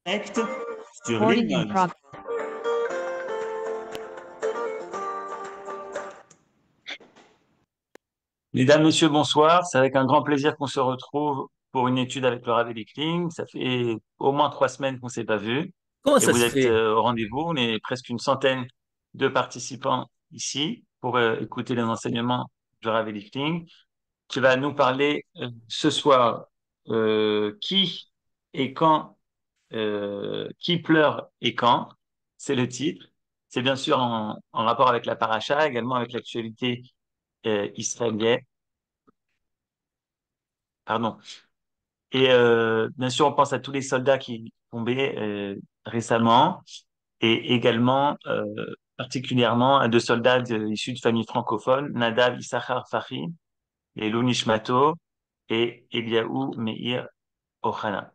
Direct sur Recording in Limoges. progress. Mesdames, Messieurs, bonsoir. C'est avec un grand plaisir qu'on se retrouve pour une étude avec le Rav Kling. Ça fait au moins 3 semaines qu'on ne s'est pas vu. Comment Et ça vous se êtes fait? au rendez-vous. On est presque une centaine de participants ici pour écouter les enseignements du Rav Kling, qui va nous parler ce soir qui et quand, qui pleure et quand. C'est le titre. C'est bien sûr en rapport avec la paracha, également avec l'actualité israélienne. Pardon. Et bien sûr, on pense à tous les soldats qui tombaient récemment et également particulièrement à deux soldats issus de familles francophones, Nadav Issachar Fahi et Lou Nishmato et Eliaou Meir Ochana.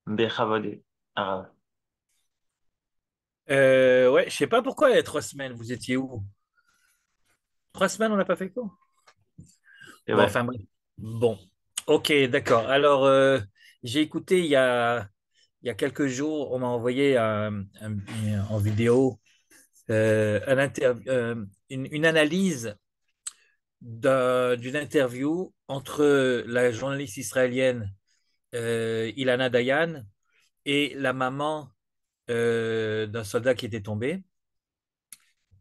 Bechavod Arav. Ouais, je sais pas pourquoi il y a 3 semaines, vous étiez où? 3 semaines, on n'a pas fait quoi? Et Bon, ouais. enfin, bref. Bon, ok, d'accord. Alors, j'ai écouté il y a quelques jours, on m'a envoyé en vidéo une analyse d'une interview entre la journaliste israélienne Ilana Dayan et la maman d'un soldat qui était tombé.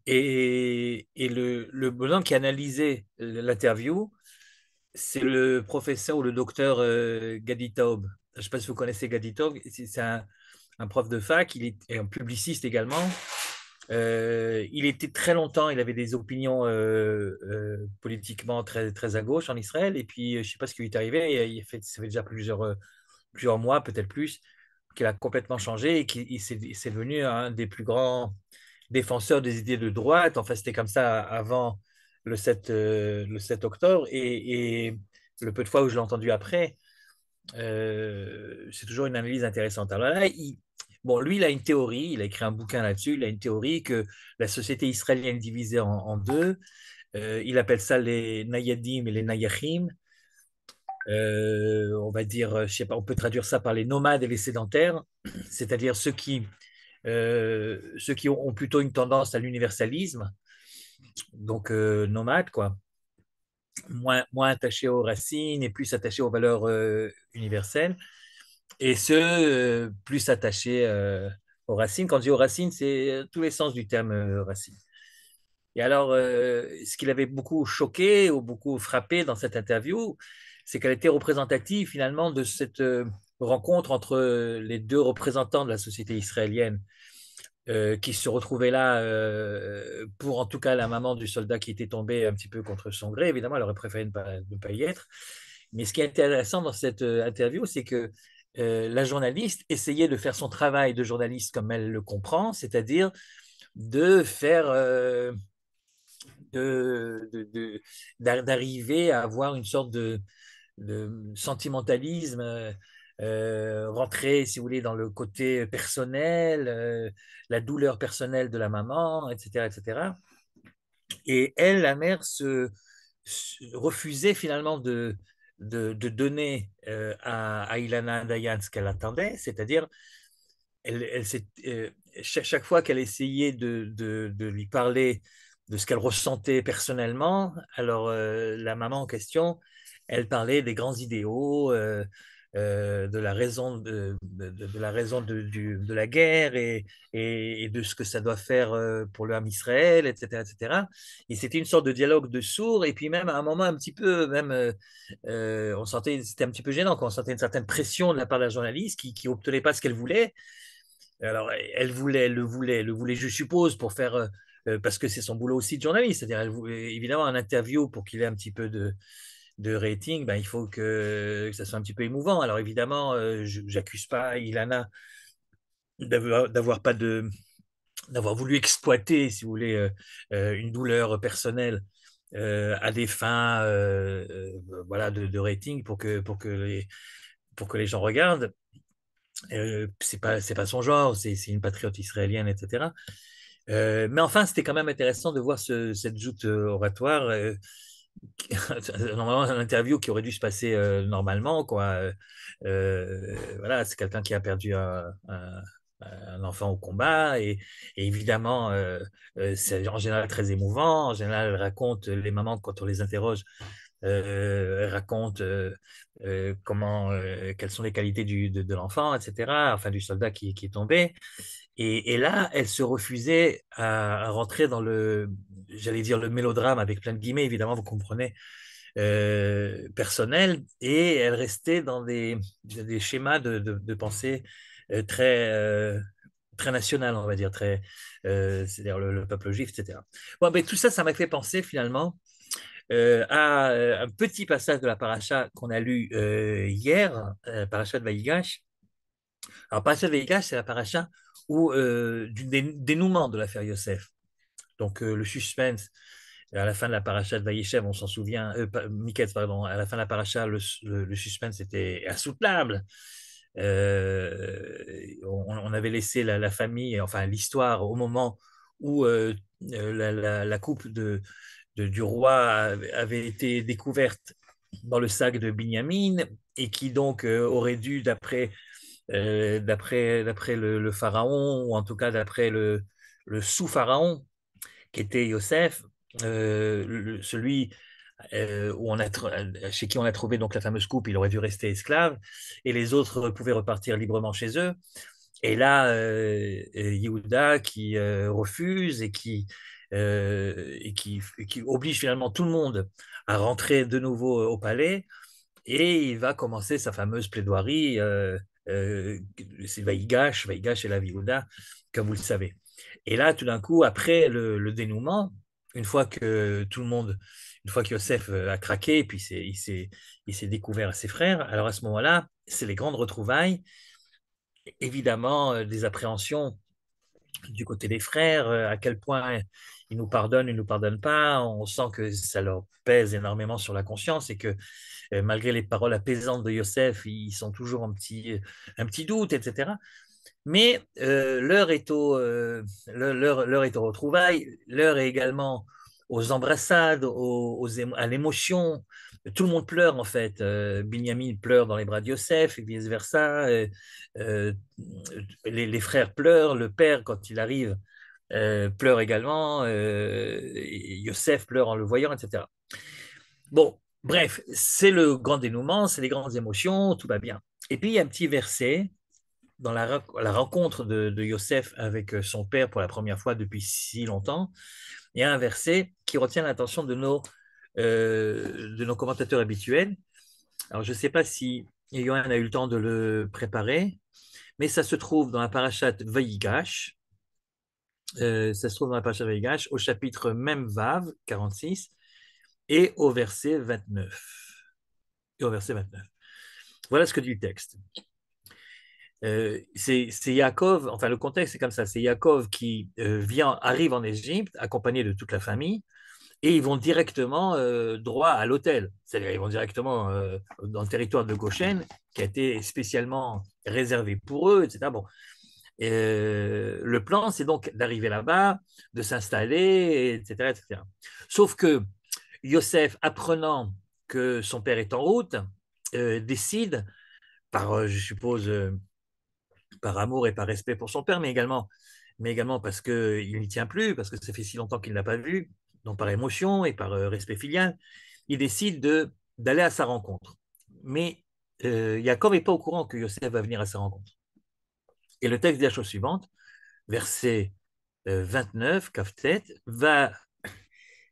Et le bonhomme qui analysait l'interview, c'est le professeur ou le docteur Gadi Taub. Je ne sais pas si vous connaissez Gadi Taub, c'est un prof de fac, il est un publiciste également. Il était très longtemps, il avait des opinions politiquement très, très à gauche en Israël. Et puis, je ne sais pas ce qui lui est arrivé, ça fait déjà plusieurs mois, peut-être plus, qu'il a complètement changé et qu'il c'est devenu un des plus grands défenseur des idées de droite. Enfin, c'était comme ça avant le 7 octobre. Et le peu de fois où je l'ai entendu après, c'est toujours une analyse intéressante. Alors là, bon, lui, il a une théorie, il a écrit un bouquin là-dessus, il a une théorie que la société israélienne est divisée en deux. Il appelle ça les Nayadim et les Nayachim. On va dire, je sais pas, on peut traduire ça par les nomades et les sédentaires, c'est-à-dire ceux qui ont plutôt une tendance à l'universalisme, donc nomades, quoi, moins attachés aux racines et plus attachés aux valeurs universelles, et ceux plus attachés aux racines. Quand je dis aux racines, c'est tous les sens du terme racine. Et alors, ce qui l'avait beaucoup choqué ou beaucoup frappé dans cette interview, c'est qu'elle était représentative finalement de cette rencontre entre les deux représentants de la société israélienne qui se retrouvait là pour en tout cas la maman du soldat qui était tombé un petit peu contre son gré. Évidemment, elle aurait préféré ne pas y être. Mais ce qui est intéressant dans cette interview, c'est que la journaliste essayait de faire son travail de journaliste comme elle le comprend, c'est-à-dire de faire, d'arriver à avoir une sorte de sentimentalisme, rentrer, si vous voulez, dans le côté personnel, la douleur personnelle de la maman, etc., etc. Et elle, la mère, refusait finalement de donner à Ilana Dayan ce qu'elle attendait, c'est-à-dire chaque fois qu'elle essayait de lui parler de ce qu'elle ressentait personnellement, alors la maman en question, elle parlait des grands idéaux, de la raison de la raison de la guerre et de ce que ça doit faire pour le Ham Israël, etc., etc. Et c'était une sorte de dialogue de sourds, et puis même à un moment un petit peu, même, on sentait, c'était un petit peu gênant, on sentait une certaine pression de la part de la journaliste qui n'obtenait pas ce qu'elle voulait. Alors, elle le voulait, je suppose, pour faire, parce que c'est son boulot aussi de journaliste. C'est-à-dire, elle voulait, évidemment, un interview pour qu'il ait un petit peu de rating, ben, il faut que ça soit un petit peu émouvant. Alors, évidemment, j'accuse pas Ilana d'avoir pas d'avoir voulu exploiter, si vous voulez, une douleur personnelle à des fins, voilà, de rating pour que les gens regardent. C'est pas son genre, c'est une patriote israélienne, etc. Mais enfin, c'était quand même intéressant de voir cette joute oratoire. normalement un interview qui aurait dû se passer normalement, quoi. Voilà, c'est quelqu'un qui a perdu un enfant au combat et évidemment, c'est en général très émouvant. En général, elle raconte, les mamans, quand on les interroge, elles racontent quelles sont les qualités de l'enfant, etc., enfin du soldat qui est tombé. Et là, elle se refusait à rentrer dans j'allais dire le mélodrame avec plein de guillemets, évidemment, vous comprenez, personnel, et elle restait dans des schémas de pensée très national, on va dire, c'est-à-dire le peuple juif, etc. Bon, ben, tout ça, ça m'a fait penser finalement à un petit passage de la paracha qu'on a lu hier, paracha de Vaïgash. Alors, paracha de Vaïgash, c'est la paracha du dénouement de l'affaire Yosef. Donc, le suspense, à la fin de la paracha de Vaïshev, on s'en souvient, Miketz, pardon, à la fin de la paracha, le suspense était insoutenable. On avait laissé la famille, enfin l'histoire, au moment où la coupe du roi avait été découverte dans le sac de Binyamin et qui donc aurait dû, d'après le pharaon, ou en tout cas d'après le sous-pharaon, qui était Yosef, celui chez qui on a trouvé donc la fameuse coupe, il aurait dû rester esclave, et les autres pouvaient repartir librement chez eux. Et là, Yehuda qui refuse et qui oblige finalement tout le monde à rentrer de nouveau au palais, et il va commencer sa fameuse plaidoirie. C'est Vaïgash et la Yehuda, comme vous le savez. Et là, tout d'un coup, après le dénouement, une fois que tout le monde, une fois que Yosef a craqué, puis il s'est découvert à ses frères, alors à ce moment-là, c'est les grandes retrouvailles, évidemment, des appréhensions du côté des frères, à quel point ils nous pardonnent pas. On sent que ça leur pèse énormément sur la conscience et que malgré les paroles apaisantes de Yosef, ils sont toujours un petit doute, etc. Mais l'heure est aux retrouvailles, l'heure est également aux embrassades, à l'émotion. Tout le monde pleure en fait. Binyamin pleure dans les bras de Yosef et vice-versa. Euh, les frères pleurent, le père, quand il arrive, pleure également. Yosef pleure en le voyant, etc. Bon, bref, c'est le grand dénouement, c'est les grandes émotions, tout va bien. Et puis il y a un petit verset dans la rencontre de Yosef avec son père pour la première fois depuis si longtemps. Il y a un verset qui retient l'attention de nos commentateurs habituels. Alors, je ne sais pas si Yohan a eu le temps de le préparer, mais ça se trouve dans la parachate Vaïgash. Ça se trouve dans la parachate Vaïgash au chapitre Mem Vav, 46, et au verset 29. Et au verset 29. Voilà ce que dit le texte. C'est Yaakov, enfin le contexte c'est comme ça, c'est Yaakov qui arrive en Égypte accompagné de toute la famille, et ils vont directement droit à l'hôtel. C'est-à-dire ils vont directement dans le territoire de Goshen, qui a été spécialement réservé pour eux, etc. Bon. Le plan, c'est donc d'arriver là-bas, de s'installer, etc., etc. Sauf que Yosef, apprenant que son père est en route, décide, je suppose, par amour et par respect pour son père, mais également parce qu'il n'y tient plus, parce que ça fait si longtemps qu'il ne l'a pas vu, donc par émotion et par respect filial, il décide d'aller à sa rencontre. Mais Jacob n'est pas au courant que Yosef va venir à sa rencontre. Et le texte dit la chose suivante, verset 29, Kaftet,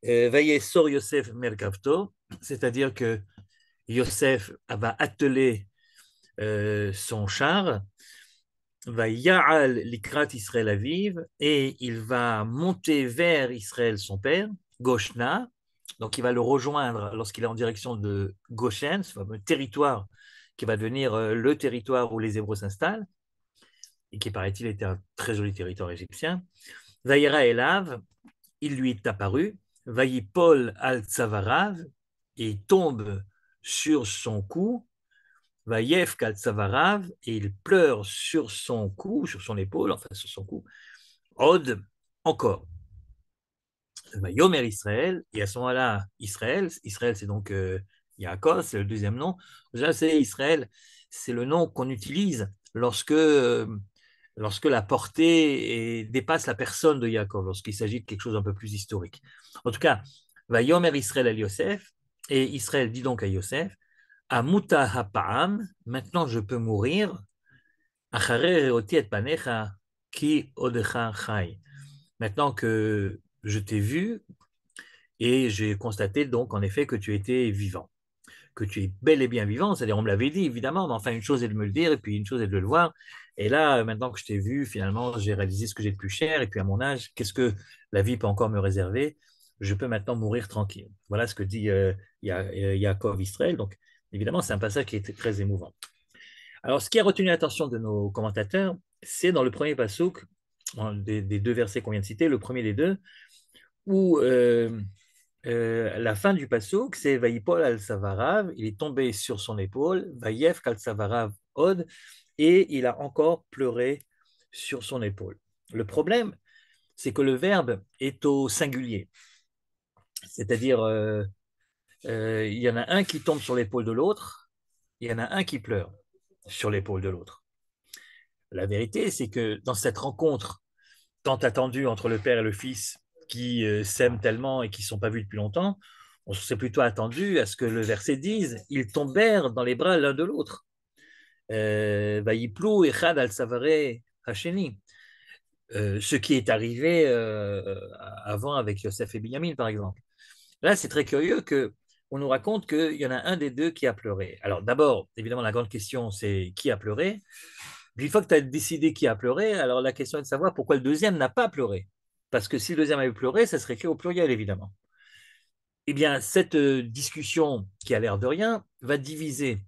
Vayesor Yosef Merkavto, c'est-à-dire que Yosef va atteler son char, va Ya'al Likrat Israël Aviv, et il va monter vers Israël son père, Goshna, donc il va le rejoindre lorsqu'il est en direction de Goshen, ce fameux territoire qui va devenir le territoire où les Hébreux s'installent, et qui paraît-il était un très joli territoire égyptien. Vaïra Elav, il lui est apparu, Vaïpol al Tzavarav, et il tombe sur son cou, Vaïef kal Tzavarav, et il pleure sur son cou, sur son épaule, enfin sur son cou, Od, encore. Yomer Israël, et à ce moment-là, Israël c'est donc Yaakov, c'est le deuxième nom. Déjà, c'est Israël, c'est le nom qu'on utilise lorsque la portée dépasse la personne de Yaakov, lorsqu'il s'agit de quelque chose un peu plus historique. En tout cas, Yomer Israël à Yosef, et Israël dit donc à Yosef, Amuta hapa'am, maintenant je peux mourir, Achare reoti et panecha, ki odecha chai. Maintenant que je t'ai vu, et j'ai constaté donc en effet que tu étais vivant, que tu es bel et bien vivant, c'est-à-dire on me l'avait dit évidemment, mais enfin une chose est de me le dire et puis une chose est de le voir. Et là, maintenant que je t'ai vu, finalement, j'ai réalisé ce que j'ai de plus cher et puis à mon âge, qu'est-ce que la vie peut encore me réserver? Je peux maintenant mourir tranquille. Voilà ce que dit Yaakov Israël. Donc évidemment, c'est un passage qui était très émouvant. Alors ce qui a retenu l'attention de nos commentateurs, c'est dans le premier passouk, des deux versets qu'on vient de citer, le premier des deux, où la fin du passouk, c'est Vaïpol al-Savarav, il est tombé sur son épaule, Vaïef al-Savarav od, et il a encore pleuré sur son épaule. Le problème, c'est que le verbe est au singulier, c'est-à-dire il y en a un qui tombe sur l'épaule de l'autre, il y en a un qui pleure sur l'épaule de l'autre. La vérité, c'est que dans cette rencontre tant attendue entre le père et le fils qui s'aiment tellement et qui ne sont pas vus depuis longtemps, on s'est plutôt attendu à ce que le verset dise ils tombèrent dans les bras l'un de l'autre. Vayiplou echad al savare hasheni. Ce qui est arrivé avant avec Yosef et Binyamin, par exemple. Là, c'est très curieux que on nous raconte qu'il y en a un des deux qui a pleuré. Alors d'abord, évidemment, la grande question, c'est qui a pleuré. Puis une fois que tu as décidé qui a pleuré, alors la question est de savoir pourquoi le deuxième n'a pas pleuré. Parce que si le deuxième avait pleuré, ça serait écrit au pluriel, évidemment. Eh bien, cette discussion, qui a l'air de rien, va diviser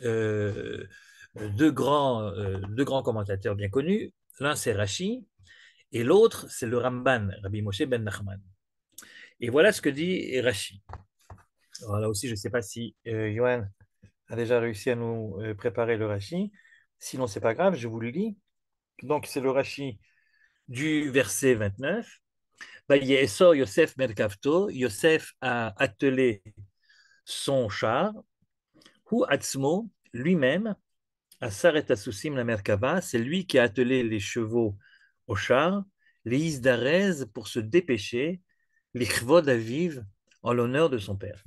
euh, deux grands commentateurs bien connus. L'un, c'est Rashi, et l'autre, c'est le Ramban, Rabbi Moshe ben Nachman. Et voilà ce que dit Rashi. Alors là aussi, je ne sais pas si Johan a déjà réussi à nous préparer le Rashi. Sinon, c'est pas grave, je vous le lis. Donc, c'est le Rashi du verset 29. Yesor Yosef Merkavto, Yosef a attelé son char, Hu Atzmo, lui-même, à Saret Asusim la Merkava, c'est lui qui a attelé les chevaux au char, les Isdarez pour se dépêcher, les Chvod Aviv en l'honneur de son père.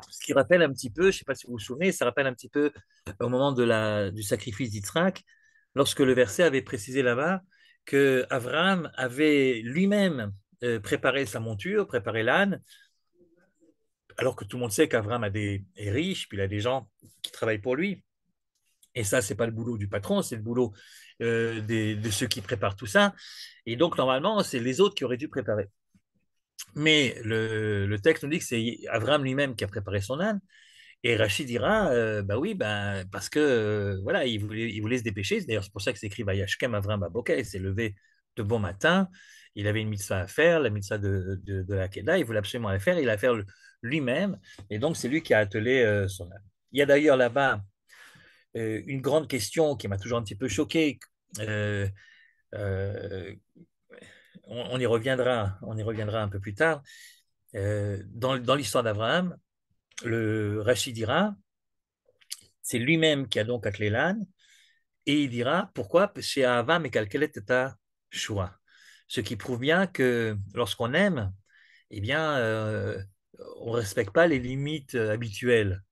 Ce qui rappelle un petit peu, je ne sais pas si vous vous souvenez, ça rappelle un petit peu au moment du sacrifice d'Yitzhak, lorsque le verset avait précisé là-bas que Abraham avait lui-même préparé sa monture, préparé l'âne, alors que tout le monde sait qu'Abraham est riche, puis il a des gens qui travaillent pour lui. Et ça, c'est pas le boulot du patron, c'est le boulot de ceux qui préparent tout ça. Et donc, normalement, c'est les autres qui auraient dû préparer. Mais le texte nous dit que c'est Abraham lui-même qui a préparé son âne. Et Rachid dira, bah oui, bah, parce que voilà, il voulait se dépêcher. D'ailleurs, c'est pour ça que c'est écrit Vayashkem Avram Baboka. Il s'est levé de bon matin. Il avait une mitzvah à faire, la mitzvah de la Kedah. Il voulait absolument la faire. Il a fait lui-même. Et donc, c'est lui qui a attelé son âme. Il y a d'ailleurs là-bas une grande question qui m'a toujours un petit peu choqué. Euh, euh, on y reviendra un peu plus tard. Dans l'histoire d'Abraham, le Rachid dira c'est lui-même qui a donc attelé l'âne, et il dira pourquoi chez Ahava Mekalkelet ta Shua. Ce qui prouve bien que lorsqu'on aime, eh bien, on ne respecte pas les limites habituelles.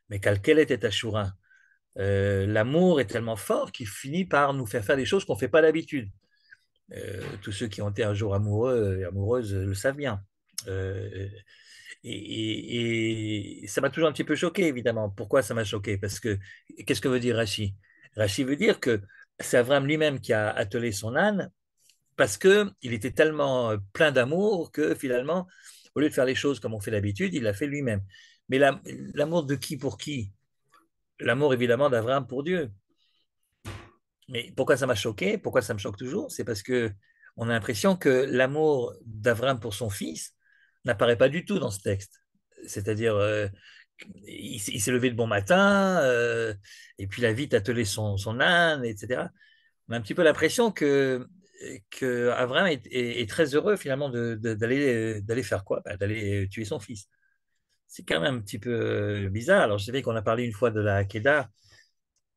Mekalkelet ta Shura. L'amour est tellement fort qu'il finit par nous faire des choses qu'on ne fait pas d'habitude. Tous ceux qui ont été un jour amoureux et amoureuses le savent bien. Euh, et ça m'a toujours un petit peu choqué, évidemment. Pourquoi ça m'a choqué? Parce que qu'est-ce que veut dire Rachi? Rachi veut dire que c'est Avram lui-même qui a attelé son âne parce qu'il était tellement plein d'amour que finalement, au lieu de faire les choses comme on fait d'habitude, il l'a fait lui-même. Mais l'amour de qui pour qui? L'amour évidemment d'Avram pour Dieu. Mais pourquoi ça m'a choqué? Pourquoi ça me choque toujours? C'est parce que on a l'impression que l'amour d'Avram pour son fils n'apparaît pas du tout dans ce texte. C'est-à-dire, il s'est levé de bon matin, et puis il a vite attelé son âne, etc. On a un petit peu l'impression que que Abraham est très heureux finalement d'aller faire quoi? Bah, d'aller tuer son fils. C'est quand même un petit peu bizarre. Alors, je savais qu'on a parlé une fois de la Kedah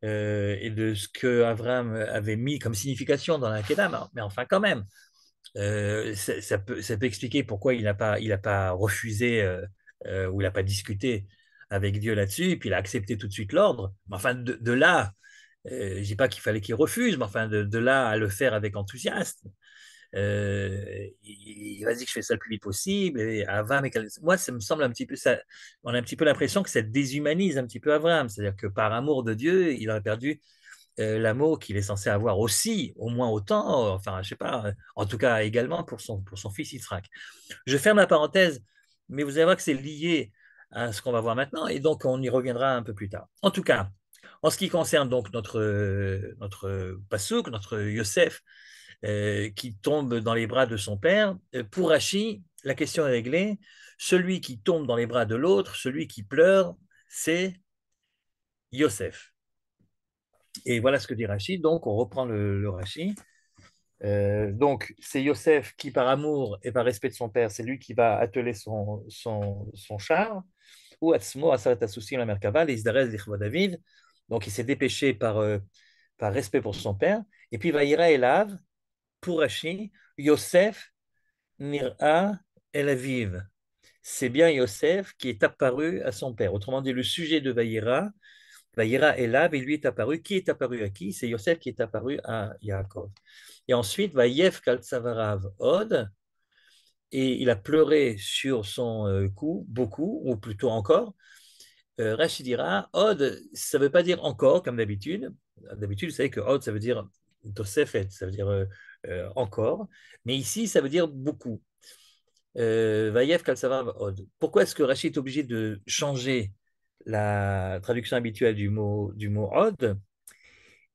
et de ce que Abraham avait mis comme signification dans la Kedah, mais enfin, quand même, ça peut expliquer pourquoi il n'a pas refusé ou il n'a pas discuté avec Dieu là-dessus, et puis il a accepté tout de suite l'ordre. Mais enfin, de là, je ne dis pas qu'il fallait qu'il refuse, mais enfin, de là à le faire avec enthousiasme, il va dire que je fais ça le plus vite possible. Et Avram, moi, ça me semble un petit peu ça. On a un petit peu l'impression que ça déshumanise un petit peu Avram. C'est-à-dire que par amour de Dieu, il aurait perdu l'amour qu'il est censé avoir aussi, au moins autant, enfin, je sais pas, en tout cas également pour son fils Yitzhak. Je ferme la parenthèse, mais vous allez voir que c'est lié à ce qu'on va voir maintenant, et donc on y reviendra un peu plus tard. En tout cas, en ce qui concerne donc notre Passouk, notre Yosef, qui tombe dans les bras de son père, pour Rachi, la question est réglée. Celui qui tombe dans les bras de l'autre, celui qui pleure, c'est Yosef. Et voilà ce que dit Rachi. Donc, on reprend le Rachi. Donc, c'est Yosef qui, par amour et par respect de son père, c'est lui qui va atteler son char. Ou Atzmo, Asaret Asusim, la Merkava, les Isdarez, l'Ichvod David. Donc, il s'est dépêché par respect pour son père. Et puis, Vaïra Elav, pour Rachi, Yosef Nira El Aviv. C'est bien Yosef qui est apparu à son père. Autrement dit, le sujet de Vaïra Elav, il lui est apparu. Qui est apparu à qui? C'est Yosef qui est apparu à Yaakov. Et ensuite, Vaïev Kaltsavarav Od, et il a pleuré sur son cou, beaucoup, ou plutôt encore. Rachid dira, Od, ça ne veut pas dire encore, comme d'habitude. D'habitude, vous savez que Od, ça veut dire Tosefet, ça veut dire encore. Mais ici, ça veut dire beaucoup. Vaïev Kaltsavarav Od. Pourquoi est-ce que Rachid est obligé de changer la traduction habituelle du mot Od?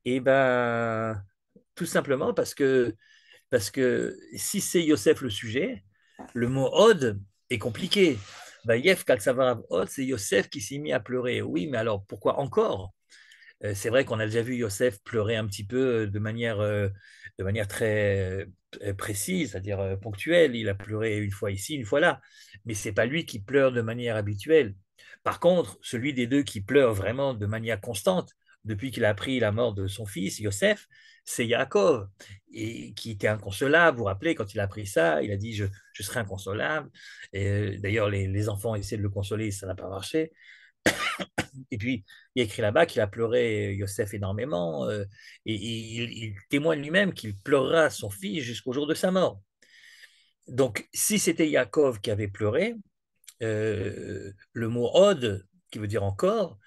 Eh bien, tout simplement parce que si c'est Yosef le sujet, le mot Od est compliqué. Vaïev Kaltsavarav Od, c'est Yosef qui s'est mis à pleurer. Oui, mais alors pourquoi encore? C'est vrai qu'on a déjà vu Yosef pleurer un petit peu de manière très précise, c'est-à-dire ponctuelle. Il a pleuré une fois ici, une fois là. Mais ce n'est pas lui qui pleure de manière habituelle. Par contre, celui des deux qui pleure vraiment de manière constante, depuis qu'il a appris la mort de son fils, Yosef, c'est Yaakov, et qui était inconsolable. Vous vous rappelez, quand il a appris ça, il a dit je serai inconsolable. D'ailleurs, les enfants essaient de le consoler, ça n'a pas marché. Et puis, il y a écrit là-bas qu'il a pleuré Yosef énormément, et il témoigne lui-même qu'il pleurera son fils jusqu'au jour de sa mort. Donc, si c'était Yaakov qui avait pleuré, le mot Od, qui veut dire encore,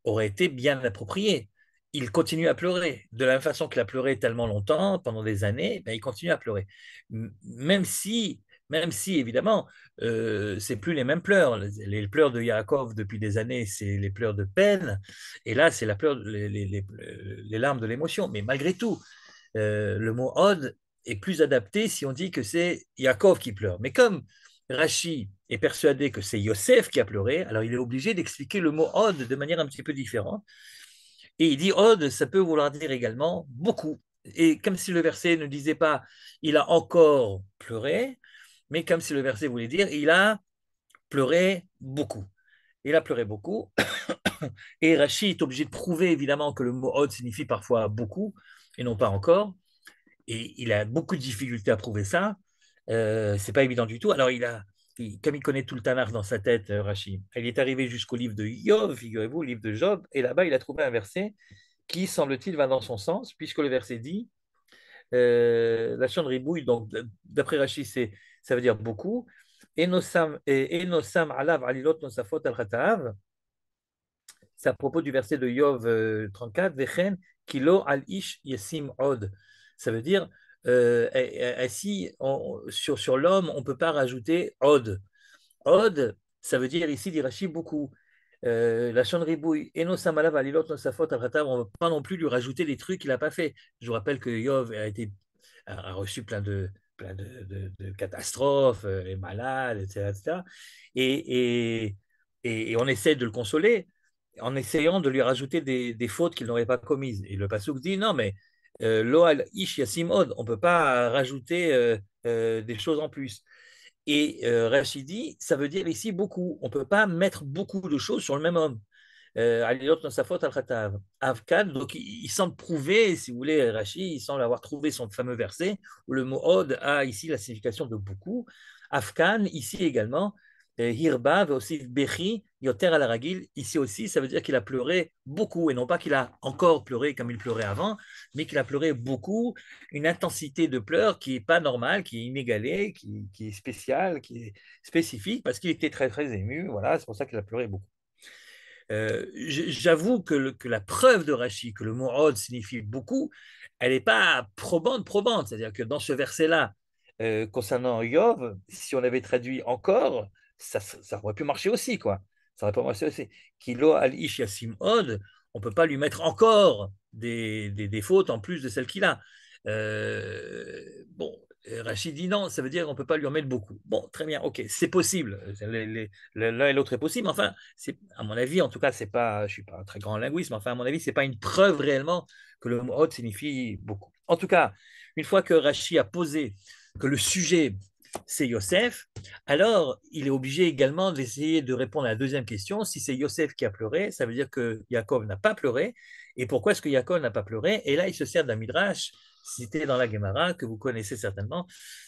aurait été bien approprié. Il continue à pleurer. De la même façon qu'il a pleuré tellement longtemps, pendant des années, ben, il continue à pleurer. Même si évidemment, c'est plus les mêmes pleurs. Les pleurs de Yaakov depuis des années, c'est les pleurs de peine. Et là, c'est les larmes de l'émotion. Mais malgré tout, le mot Od est plus adapté si on dit que c'est Yaakov qui pleure. Mais comme Rachi est persuadé que c'est Yosef qui a pleuré, alors il est obligé d'expliquer le mot Od de manière un petit peu différente. Et il dit Od, ça peut vouloir dire également beaucoup. Et comme si le verset ne disait pas il a encore pleuré, mais comme si le verset voulait dire il a pleuré beaucoup. Il a pleuré beaucoup. Et Rachi est obligé de prouver évidemment que le mot Od signifie parfois beaucoup et non pas encore. Et il a beaucoup de difficultés à prouver ça. C'est pas évident du tout. Alors, comme il connaît tout le Tanakh dans sa tête, Rashi, il est arrivé jusqu'au livre de Yov, figurez-vous, le livre de Job, et là-bas, il a trouvé un verset qui, semble-t-il, va dans son sens, puisque le verset dit la chambre ribouille, donc d'après Rashi, ça veut dire beaucoup. Enosam alav alilot nosafot al khataav. C'est à propos du verset de Yov 34, Vechen kilo al ish yesim od. Ça veut dire, si sur l'homme, on ne peut pas rajouter od. Od, ça veut dire ici, dit Rashi, beaucoup. La chanribouille, eno samalav alilot nosafot al khatam, on ne peut pas non plus lui rajouter des trucs qu'il n'a pas fait. Je vous rappelle que Yov a reçu plein de catastrophes, est malade, etc., etc. Et, et, et on essaie de le consoler en essayant de lui rajouter des fautes qu'il n'aurait pas commises. Et le Passouk dit non, mais Lo al ish yasim od, on ne peut pas rajouter des choses en plus. Et Rachidi, ça veut dire ici beaucoup. On ne peut pas mettre beaucoup de choses sur le même homme. Alilot Nosafot al-Khatav. Avkan, donc il semble prouver, si vous voulez, Rachid, il semble avoir trouvé son fameux verset où le mot od a ici la signification de beaucoup. Afkan, ici également, Hirba, aussi Bechi, Yoter al Aragil, ici aussi, ça veut dire qu'il a pleuré beaucoup, et non pas qu'il a encore pleuré comme il pleurait avant, mais qu'il a pleuré beaucoup, une intensité de pleurs qui n'est pas normale, qui est inégalée, qui est spéciale, qui est spécifique, parce qu'il était très très ému, voilà, c'est pour ça qu'il a pleuré beaucoup. J'avoue que la preuve de Rashi, que le mot od signifie beaucoup, elle n'est pas probante. C'est-à-dire que dans ce verset-là, concernant Yov, si on avait traduit encore, ça aurait pu marcher aussi, quoi. Ça aurait pas marché aussi. Kilo al ish yasim od, on ne peut pas lui mettre encore des fautes en plus de celles qu'il a. Bon, Rachid dit non, ça veut dire qu'on ne peut pas lui en mettre beaucoup. Bon, très bien, ok, c'est possible. L'un et l'autre est possible. Enfin, à mon avis, en tout cas, c'est pas, je ne suis pas un très grand linguiste, mais enfin, à mon avis, ce n'est pas une preuve réellement que le mot hot signifie beaucoup. En tout cas, une fois que Rachid a posé que le sujet, c'est Yosef, alors il est obligé également d'essayer de répondre à la deuxième question. Si c'est Yosef qui a pleuré, ça veut dire que Yaakov n'a pas pleuré. Et pourquoi est-ce que Yaakov n'a pas pleuré? Et là, il se sert d'un midrash cité dans la Gemara, que vous connaissez certainement.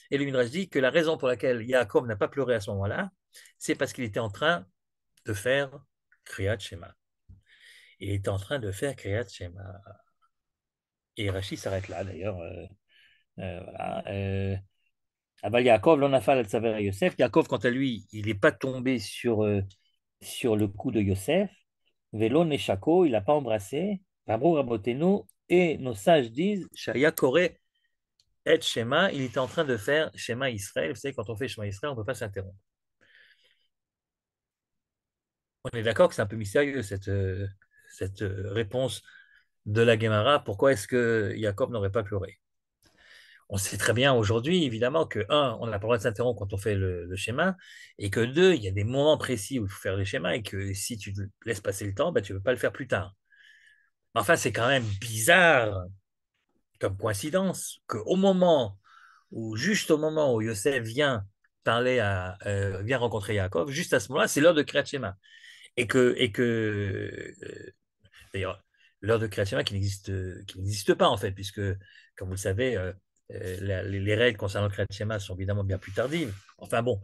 Et le midrash dit que la raison pour laquelle Yaakov n'a pas pleuré à ce moment-là, c'est parce qu'il était en train de faire Kriyat Shema. Il était en train de faire Kriyat Shema. Et Rashi s'arrête là, d'ailleurs. Voilà. Abal Yaakov, l'onafal al Yosef. Yaakov, quant à lui, il n'est pas tombé sur le coup de Yosef. Velo Neshako, il n'a pas embrassé. Vabrou Rabotenu, et nos sages disent Shaya Kore et Shema, il était en train de faire Shema Israël. Vous savez, quand on fait Shema Israël, on ne peut pas s'interrompre. On est d'accord que c'est un peu mystérieux cette réponse de la Gemara. Pourquoi est-ce que Jacob n'aurait pas pleuré? On sait très bien aujourd'hui, évidemment, que, un, on n'a pas le droit de s'interrompre quand on fait le schéma, et que deux, il y a des moments précis où il faut faire le schéma, et que si tu laisses passer le temps, ben, tu ne peux pas le faire plus tard. Enfin, c'est quand même bizarre comme coïncidence qu'au moment juste au moment où Yosef vient rencontrer Yaakov, juste à ce moment-là, c'est l'heure de Kriyat Shema. D'ailleurs, l'heure de Kriyat Shema qui n'existe pas en fait, puisque, comme vous le savez, les règles concernant le Kriyat Shema sont évidemment bien plus tardives. Enfin bon,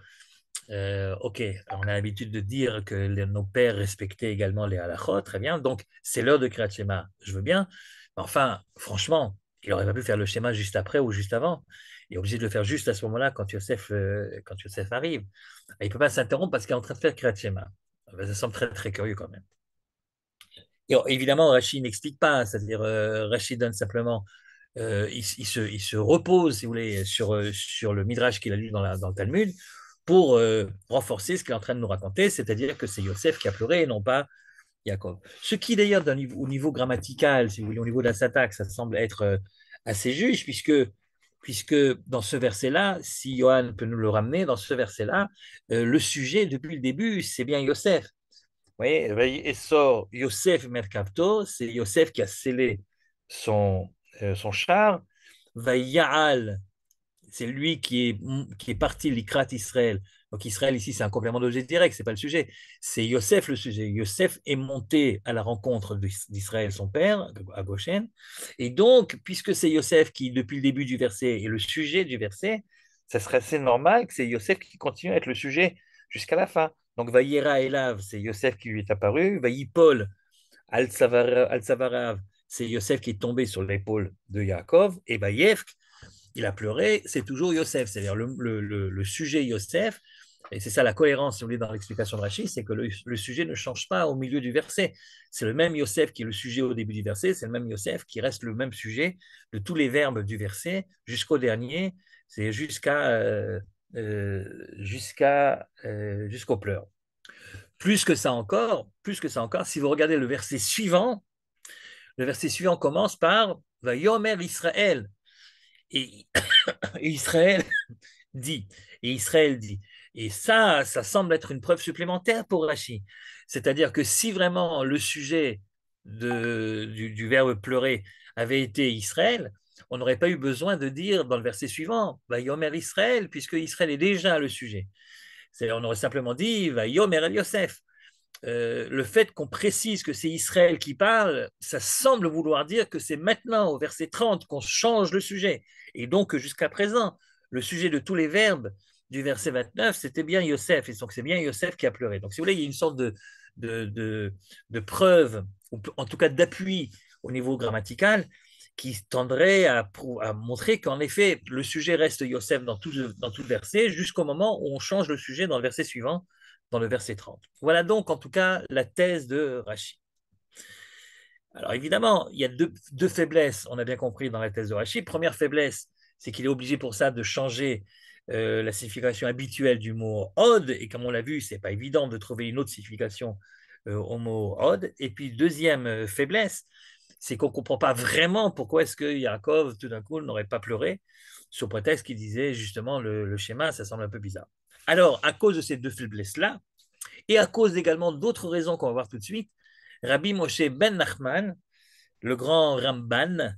ok, on a l'habitude de dire que nos pères respectaient également les halachot, très bien, donc c'est l'heure de Kriyat Shema, je veux bien, mais enfin, franchement, il n'aurait pas pu faire le schéma juste après ou juste avant. Il est obligé de le faire juste à ce moment-là quand Yosef arrive. Il ne peut pas s'interrompre parce qu'il est en train de faire Kriyat Shema. Ça semble très, très curieux quand même. Et évidemment, Rachid n'explique pas, c'est-à-dire Rachid donne simplement, il se repose, si vous voulez, sur le midrash qu'il a lu dans le Talmud pour renforcer ce qu'il est en train de nous raconter, c'est-à-dire que c'est Yosef qui a pleuré et non pas Jacob. Ce qui d'ailleurs, au niveau grammatical, si vous voulez, au niveau de la syntaxe, ça semble être assez juste, puisque dans ce verset-là, si Johan peut nous le ramener, dans ce verset-là, le sujet depuis le début, c'est bien Yosef. Vous voyez, et sort Yosef Merkavto, c'est Yosef qui a scellé son char. Vaïaal, c'est lui qui est parti l'Ikrat Israël. Donc Israël ici, c'est un complément d'objet direct, c'est pas le sujet. C'est Yosef le sujet. Yosef est monté à la rencontre d'Israël, son père, à Goshen. Et donc, puisque c'est Yosef qui, depuis le début du verset, est le sujet du verset, ça serait assez normal que c'est Yosef qui continue à être le sujet jusqu'à la fin. Donc, Vaïera Elav, c'est Yosef qui lui est apparu. Vaïpol Al-Savarav, c'est Yosef qui est tombé sur l'épaule de Yaakov. Et Vaïevk, il a pleuré, c'est toujours Yosef, c'est-à-dire le sujet Yosef, et c'est ça la cohérence, si vous voulez, dans l'explication de Rachid, c'est que le sujet ne change pas au milieu du verset. C'est le même Yosef qui est le sujet au début du verset, c'est le même Yosef qui reste le même sujet de tous les verbes du verset jusqu'au dernier, c'est jusqu'aux pleurs. Plus que ça encore, si vous regardez le verset suivant commence par Vayomer Israël. Et Israël dit, et Israël dit. Et ça semble être une preuve supplémentaire pour Rachi. C'est-à-dire que si vraiment le sujet du verbe pleurer avait été Israël, on n'aurait pas eu besoin de dire dans le verset suivant, va Yomer Israël, puisque Israël est déjà le sujet. On aurait simplement dit, va Yomer El Yosef. Le fait qu'on précise que c'est Israël qui parle, ça semble vouloir dire que c'est maintenant, au verset 30, qu'on change le sujet. Et donc, jusqu'à présent, le sujet de tous les verbes du verset 29, c'était bien Yosef. Et donc, c'est bien Yosef qui a pleuré. Donc, si vous voulez, il y a une sorte de, de, de preuve, ou en tout cas d'appui au niveau grammatical, qui tendrait à montrer qu'en effet, le sujet reste Yosef dans tout le verset, jusqu'au moment où on change le sujet dans le verset suivant, dans le verset 30. Voilà donc en tout cas la thèse de Rachi. Alors évidemment, il y a deux faiblesses, on a bien compris, dans la thèse de Rachi. Première faiblesse, c'est qu'il est obligé pour ça de changer la signification habituelle du mot od, et comme on l'a vu, ce n'est pas évident de trouver une autre signification au mot od. Et puis deuxième faiblesse, c'est qu'on ne comprend pas vraiment pourquoi est-ce que Yaakov, tout d'un coup, n'aurait pas pleuré, sous prétexte qu'il disait justement le schéma, ça semble un peu bizarre. Alors, à cause de ces deux faiblesses-là, et à cause également d'autres raisons qu'on va voir tout de suite, Rabbi Moshe Ben Nachman, le grand Ramban,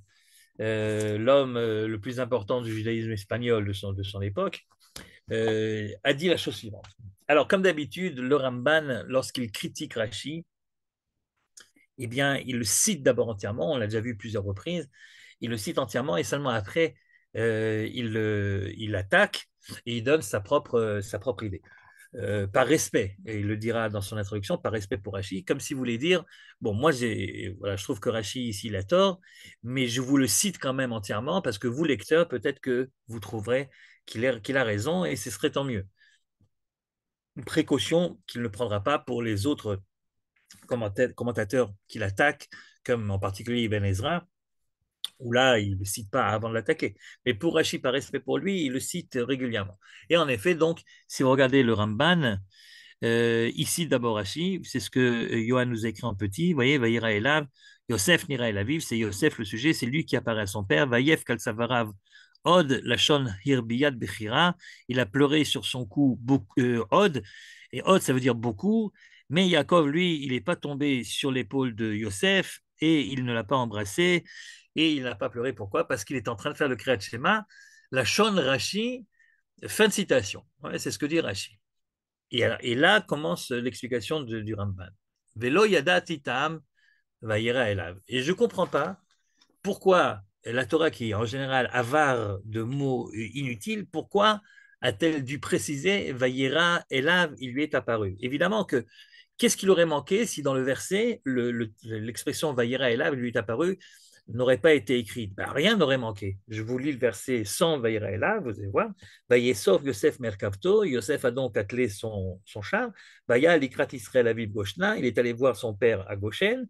l'homme le plus important du judaïsme espagnol de son époque, a dit la chose suivante. Alors, comme d'habitude, le Ramban, lorsqu'il critique Rashi, eh bien, il le cite d'abord entièrement, on l'a déjà vu plusieurs reprises, il le cite entièrement et seulement après, il attaque et il donne sa propre idée. Par respect, et il le dira dans son introduction, par respect pour Rachi, comme si vous voulez dire, bon, moi, voilà, je trouve que Rachi ici, il a tort, mais je vous le cite quand même entièrement, parce que vous, lecteurs, peut-être que vous trouverez qu'il a raison, et ce serait tant mieux. Une précaution qu'il ne prendra pas pour les autres commentateurs qu'il attaque, comme en particulier Ibn Ezra, où là, il ne le cite pas avant de l'attaquer. Mais pour Rachi, par respect pour lui, il le cite régulièrement. Et en effet, donc, si vous regardez le Ramban, ici, d'abord, Rashi, c'est ce que Johan nous a écrit en petit. Vous voyez, Vaïra Elav, Yosef Nira Elaviv, c'est Yosef le sujet, c'est lui qui apparaît à son père. Vaïef Kalsavarav, Od, Lachon Hirbiyad Bechira, il a pleuré sur son cou, Od, et Od, ça veut dire beaucoup, mais Yaakov, lui, il n'est pas tombé sur l'épaule de Yosef et il ne l'a pas embrassé et il n'a pas pleuré. Pourquoi? Parce qu'il est en train de faire le Kriyat Shema, Lachon Rashi, fin de citation. Ouais, c'est ce que dit Rashi. Et là commence l'explication du Ramban. Velo yada titam vayera elav. Et je ne comprends pas pourquoi la Torah, qui est en général avare de mots inutiles, pourquoi a-t-elle dû préciser vayera elav, il lui est apparu. Évidemment que qu'est-ce qu'il aurait manqué si dans le verset, l'expression vayera elav lui est apparu n'aurait pas été écrite? Ben, rien n'aurait manqué. Je vous lis le verset sans vayera elav, vous allez voir. Vayesov Yosef Merkavto, Yosef a donc attelé son char. Vaya likrat Israël aviv Goshna, il est allé voir son père à Goshen.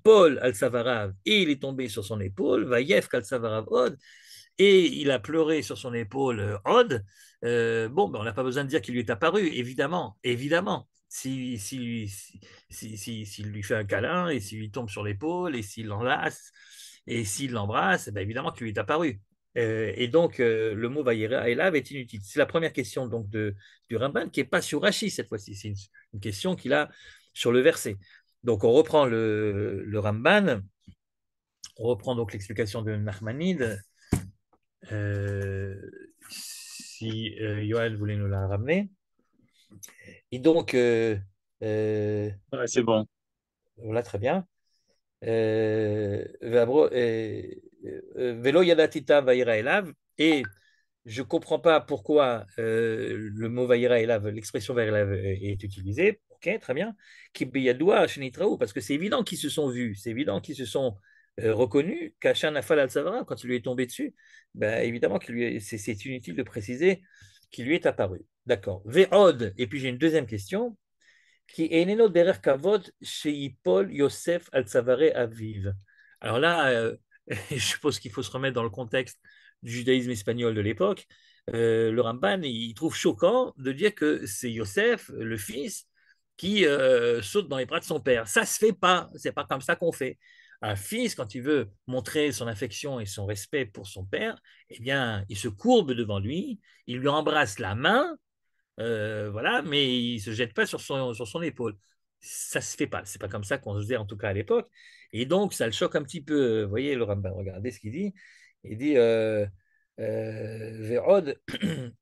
Paul al Savarav, et il est tombé sur son épaule. Vayef al Savarav Od, et il a pleuré sur son épaule Od. Bon, ben, on n'a pas besoin de dire qu'il lui est apparu, évidemment, évidemment. S'il lui fait un câlin, et s'il lui tombe sur l'épaule, et s'il l'enlace, et s'il l'embrasse, ben, évidemment qu'il lui est apparu. Et donc, le mot Vayera Elav est inutile. C'est la première question donc, du Ramban, qui n'est pas sur Rashi cette fois-ci. C'est une question qu'il a sur le verset. Donc, on reprend le Ramban, on reprend donc l'explication de Nachmanide. Si Yoel voulait nous la ramener. Et donc, Ouais, c'est bon. voilà, très bien. Velo yadatita vaïra elav. Et je ne comprends pas pourquoi le mot vaïra elav, l'expression vaïra elav est utilisée. Ok, très bien. Kibiyadoua shenitraou, parce que c'est évident qu'ils se sont vus, c'est évident qu'ils se sont reconnus. Kashan afal al savara, quand il lui est tombé dessus, ben, évidemment que c'est inutile de préciser qu'il lui est apparu. D'accord. Ve'od. Et puis j'ai une deuxième question qui est Eneno derer kavod sheipol Yosef al savare aviv. Alors là, je suppose qu'il faut se remettre dans le contexte du judaïsme espagnol de l'époque. Le Ramban, il trouve choquant de dire que c'est Yosef, le fils, qui saute dans les bras de son père. Ça se fait pas, c'est pas comme ça qu'on fait. Un fils, quand il veut montrer son affection et son respect pour son père, eh bien, il se courbe devant lui, il lui embrasse la main, voilà, mais il ne se jette pas sur son épaule. Ça se fait pas. C'est pas comme ça qu'on se faisait en tout cas à l'époque. Et donc ça le choque un petit peu. Vous voyez le Rambam, regardez ce qu'il dit. Il dit Ve'od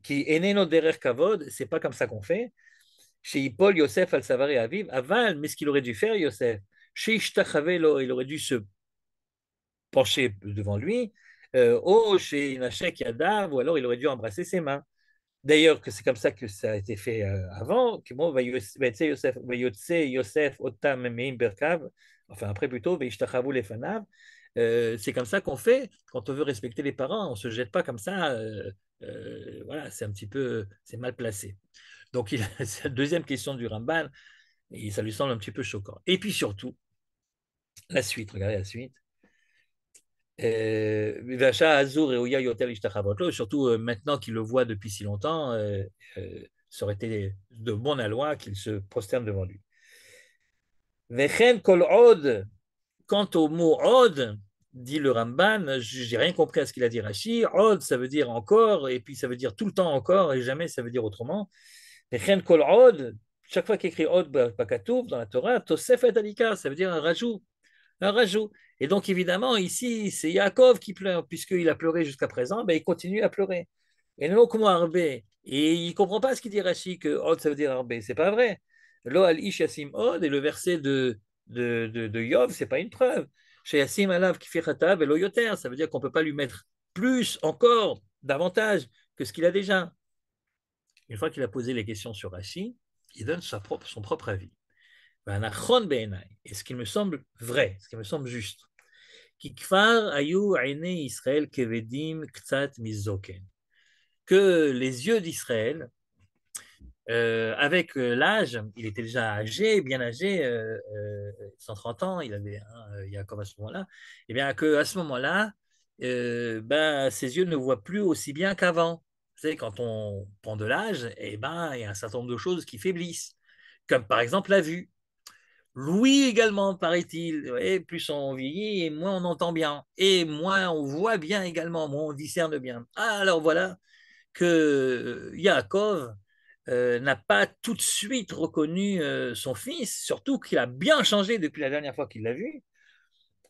qui eneno derer kavod, c'est pas comme ça qu'on fait. Chez Paul Yosef al Savari Aviv, Aval, mais ce qu'il aurait dû faire, Yosef, chez Ishtachavelo, il aurait dû se pencher devant lui, oh, chez Nashek Yadav, ou alors il aurait dû embrasser ses mains. D'ailleurs, que c'est comme ça que ça a été fait avant, que bon, Yosef, Yosef, Otam, Meim, Berkav, enfin après plutôt, Veishtachavu Lefanav, c'est comme ça qu'on fait quand on veut respecter les parents, on ne se jette pas comme ça, voilà, c'est un petit peu, c'est mal placé. Donc, c'est la deuxième question du Ramban, et ça lui semble un petit peu choquant. Et puis surtout, la suite, regardez la suite. Surtout maintenant qu'il le voit depuis si longtemps, ça aurait été de bon aloi qu'il se prosterne devant lui. Quant au mot od, dit le Ramban, j'ai rien compris à ce qu'il a dit Rashi. Od, ça veut dire encore, et puis ça veut dire tout le temps encore, et jamais ça veut dire autrement. Vechen kol od, chaque fois qu'il écrit od bakatouf dans la Torah, tosefet alika, ça veut dire un rajout, un rajout. Et donc, évidemment, ici, c'est Yaakov qui pleure, puisqu'il a pleuré jusqu'à présent, ben, il continue à pleurer. Et non, comment Arbé. Et il ne comprend pas ce qu'il dit Rashi, que Od, ça veut dire Arbé. C'est pas vrai. Lo al ish yasim Od, et le verset de Yov, c'est pas une preuve. Chez Yasim alav qui fait chatav et lo yoter, ça veut dire qu'on ne peut pas lui mettre plus, encore, davantage que ce qu'il a déjà. Une fois qu'il a posé les questions sur Rashi, il donne son propre avis. Et ce qui me semble vrai, ce qui me semble juste, que les yeux d'Israël, avec l'âge, il était déjà âgé, bien âgé, 130 ans, il avait Yaakov à ce moment-là, et bien qu'à ce moment-là, ben, ses yeux ne voient plus aussi bien qu'avant. Vous savez, quand on prend de l'âge, et ben, il y a un certain nombre de choses qui faiblissent, comme par exemple la vue. L'ouïe également, paraît-il. Et plus on vieillit, et moins on entend bien. Et moins on voit bien également, moins on discerne bien. Alors voilà que Yaakov n'a pas tout de suite reconnu son fils, surtout qu'il a bien changé depuis la dernière fois qu'il l'a vu.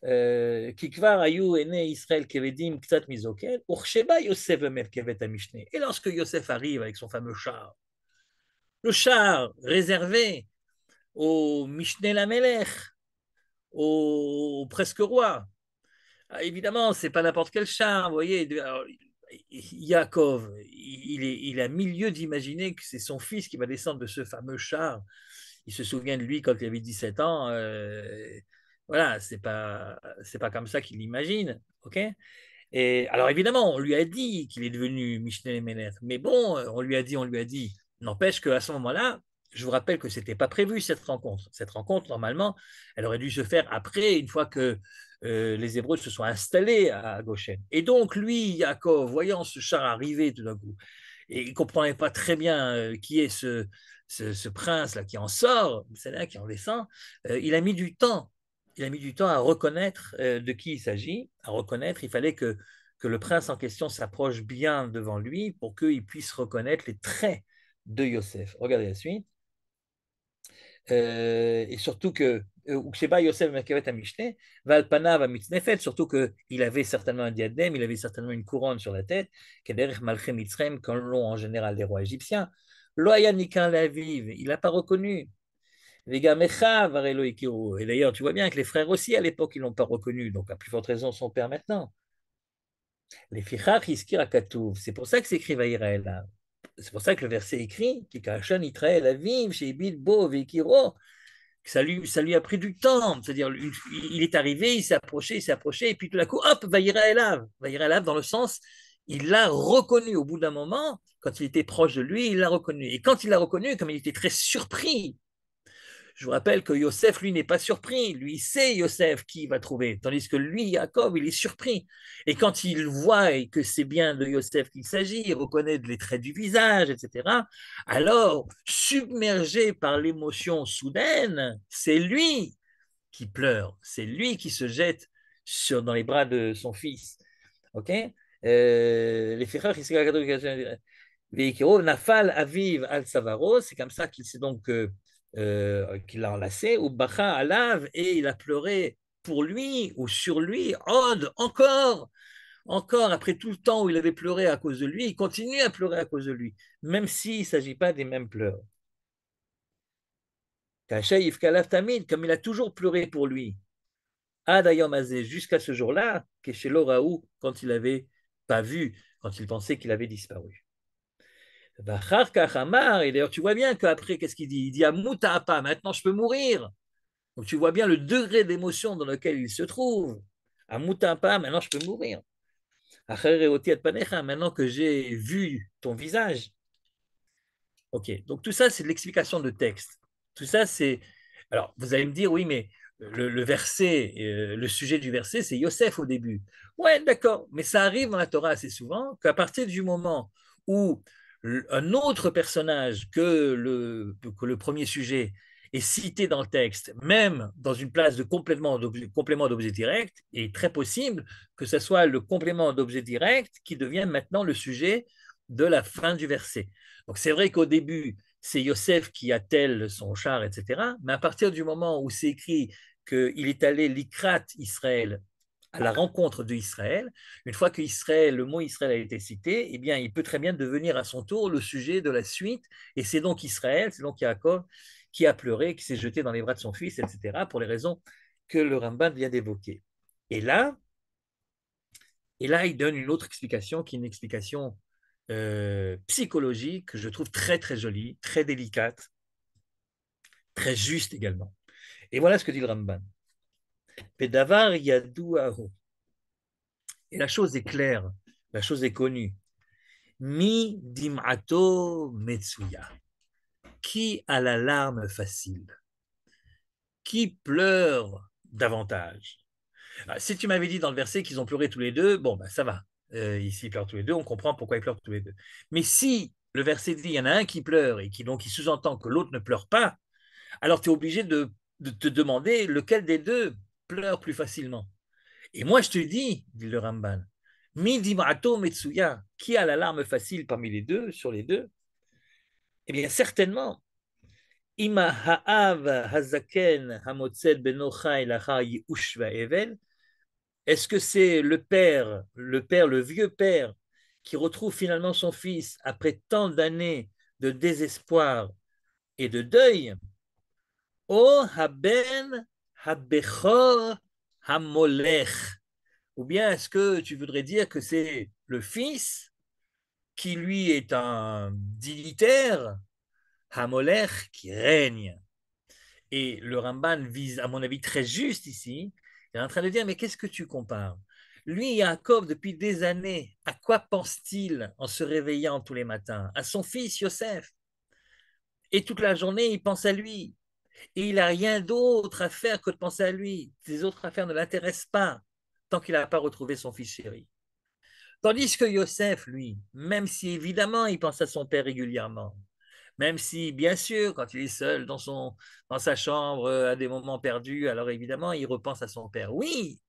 Kikvar ayu ene Israël kevedim ktsat mizoken, ursheba Yosef emet kevet amishne. Et lorsque Yosef arrive avec son fameux char, le char réservé au Mishneh Lamelech, au presque roi. Ah, évidemment, c'est pas n'importe quel char, vous voyez. Alors, Yaakov, il a milieu d'imaginer que c'est son fils qui va descendre de ce fameux char. Il se souvient de lui quand il avait 17 ans. Voilà, c'est pas comme ça qu'il l'imagine, ok. Et alors évidemment, on lui a dit qu'il est devenu Mishneh Menech, mais bon, on lui a dit. N'empêche qu'à ce moment-là, je vous rappelle que c'était pas prévu cette rencontre. Cette rencontre, normalement, elle aurait dû se faire après, une fois que les Hébreux se sont installés à Goshen. Et donc lui, Yaakov, voyant ce char arriver tout d'un coup, et il ne comprenait pas très bien qui est ce prince-là qui en sort, c'est là qui en descend, il a mis du temps. Il a mis du temps à reconnaître de qui il s'agit, à reconnaître. Il fallait que le prince en question s'approche bien devant lui pour qu'il puisse reconnaître les traits de Yosef. Regardez la suite. Et surtout que Uksheba Yosef Merkavet Amishne, Valpanav Amitznefet, surtout qu'il avait certainement un diadème, il avait certainement une couronne sur la tête, Kederech Malchem Mitzrem, comme l'ont en général les rois égyptiens. Loya Nikan Laviv, il n'a pas reconnu. Vegamecha Varelo Ikiru. Et d'ailleurs, tu vois bien que les frères aussi, à l'époque, ils ne l'ont pas reconnu, donc à plus forte raison son père maintenant. Les Fichach Iskir Akatouv, c'est pour ça que c'est écrit Vaïraël. C'est pour ça que le verset écrit, Kikachan Itraël Aviv, Shebit Bo Vekiro, ça lui a pris du temps. C'est-à-dire, il est arrivé, il s'est approché, et puis tout d'un coup, hop, Vaïra Elav. Vaïra Elav, dans le sens, il l'a reconnu au bout d'un moment, quand il était proche de lui, il l'a reconnu. Et quand il l'a reconnu, comme il était très surpris, je vous rappelle que Yosef, lui, n'est pas surpris. Lui, il sait Yosef qui va trouver. Tandis que lui, Jacob, il est surpris. Et quand il voit et que c'est bien de Yosef qu'il s'agit, il reconnaît les traits du visage, etc. Alors, submergé par l'émotion soudaine, c'est lui qui pleure. C'est lui qui se jette dans les bras de son fils. OK. Les frères, Nafal Aviv al Savaro, c'est comme ça qu'il s'est donc qu'il a enlacé, ou Bacha Alav, et il a pleuré pour lui ou sur lui, Od, encore, après tout le temps où il avait pleuré à cause de lui, il continue à pleurer à cause de lui, même s'il ne s'agit pas des mêmes pleurs. Kachaïf Kalaf Tamid, comme il a toujours pleuré pour lui, Adayom Azé, jusqu'à ce jour-là, Keshelo Raoult, quand il n'avait pas vu, quand il pensait qu'il avait disparu. Et d'ailleurs, tu vois bien qu'après, qu'est-ce qu'il dit? Il dit à Moutapa, maintenant je peux mourir. Donc tu vois bien le degré d'émotion dans lequel il se trouve. À Moutapa, maintenant je peux mourir. Maintenant que j'ai vu ton visage. Ok, donc tout ça, c'est de l'explication de texte. Tout ça, c'est. Alors, vous allez me dire, oui, mais le verset, le sujet du verset, c'est Yosef au début. Ouais, d'accord, mais ça arrive dans la Torah assez souvent qu'à partir du moment où un autre personnage que le premier sujet est cité dans le texte, même dans une place de complément d'objet direct, il est très possible que ce soit le complément d'objet direct qui devienne maintenant le sujet de la fin du verset. Donc c'est vrai qu'au début, c'est Yosef qui attelle son char, etc. Mais à partir du moment où c'est écrit qu'il est allé l'ikrat Israël, à la rencontre d'Israël, une fois que Israël, le mot Israël a été cité, eh bien, il peut très bien devenir à son tour le sujet de la suite. Et c'est donc Israël, c'est donc Yaakov qui a pleuré, qui s'est jeté dans les bras de son fils, etc., pour les raisons que le Ramban vient d'évoquer. Et là, et là, il donne une autre explication qui est une explication psychologique que je trouve très très jolie, très délicate, très juste également. Et voilà ce que dit le Ramban. Pedavar yadou aho. Et la chose est claire, la chose est connue. Mi dim'ato metsuya. Qui a la larme facile? Qui pleure davantage? Alors, si tu m'avais dit dans le verset qu'ils ont pleuré tous les deux, bon, ben, ça va. Ici, ils pleurent tous les deux, on comprend pourquoi ils pleurent tous les deux. Mais si le verset dit il y en a un qui pleure et qui donc il sous-entend que l'autre ne pleure pas, alors tu es obligé de te demander lequel des deux pleure plus facilement. Et moi, je te dis, dit le Ramban, Midi Mato Metsuya, qui a la larme facile parmi les deux, sur les deux? Eh bien, certainement, Ima Ha'av Hazaken Hamotzed Benochai Lachar Yush Evel. Est-ce que c'est le vieux père, qui retrouve finalement son fils après tant d'années de désespoir et de deuil? O haben habechor hamolech. Ou bien est-ce que tu voudrais dire que c'est le fils qui lui est un dignitaire, hamolech, qui règne? Et le Ramban vise, à mon avis, très juste ici. Il est en train de dire, mais qu'est-ce que tu compares? Lui, Yaakov, depuis des années, à quoi pense-t-il en se réveillant tous les matins? À son fils Yosef. Et toute la journée, il pense à lui. Et il n'a rien d'autre à faire que de penser à lui. Ses autres affaires ne l'intéressent pas tant qu'il n'a pas retrouvé son fils chéri. Tandis que Yosef, lui, même si évidemment il pense à son père régulièrement, même si bien sûr quand il est seul dans sa chambre à des moments perdus, alors évidemment il repense à son père. Oui,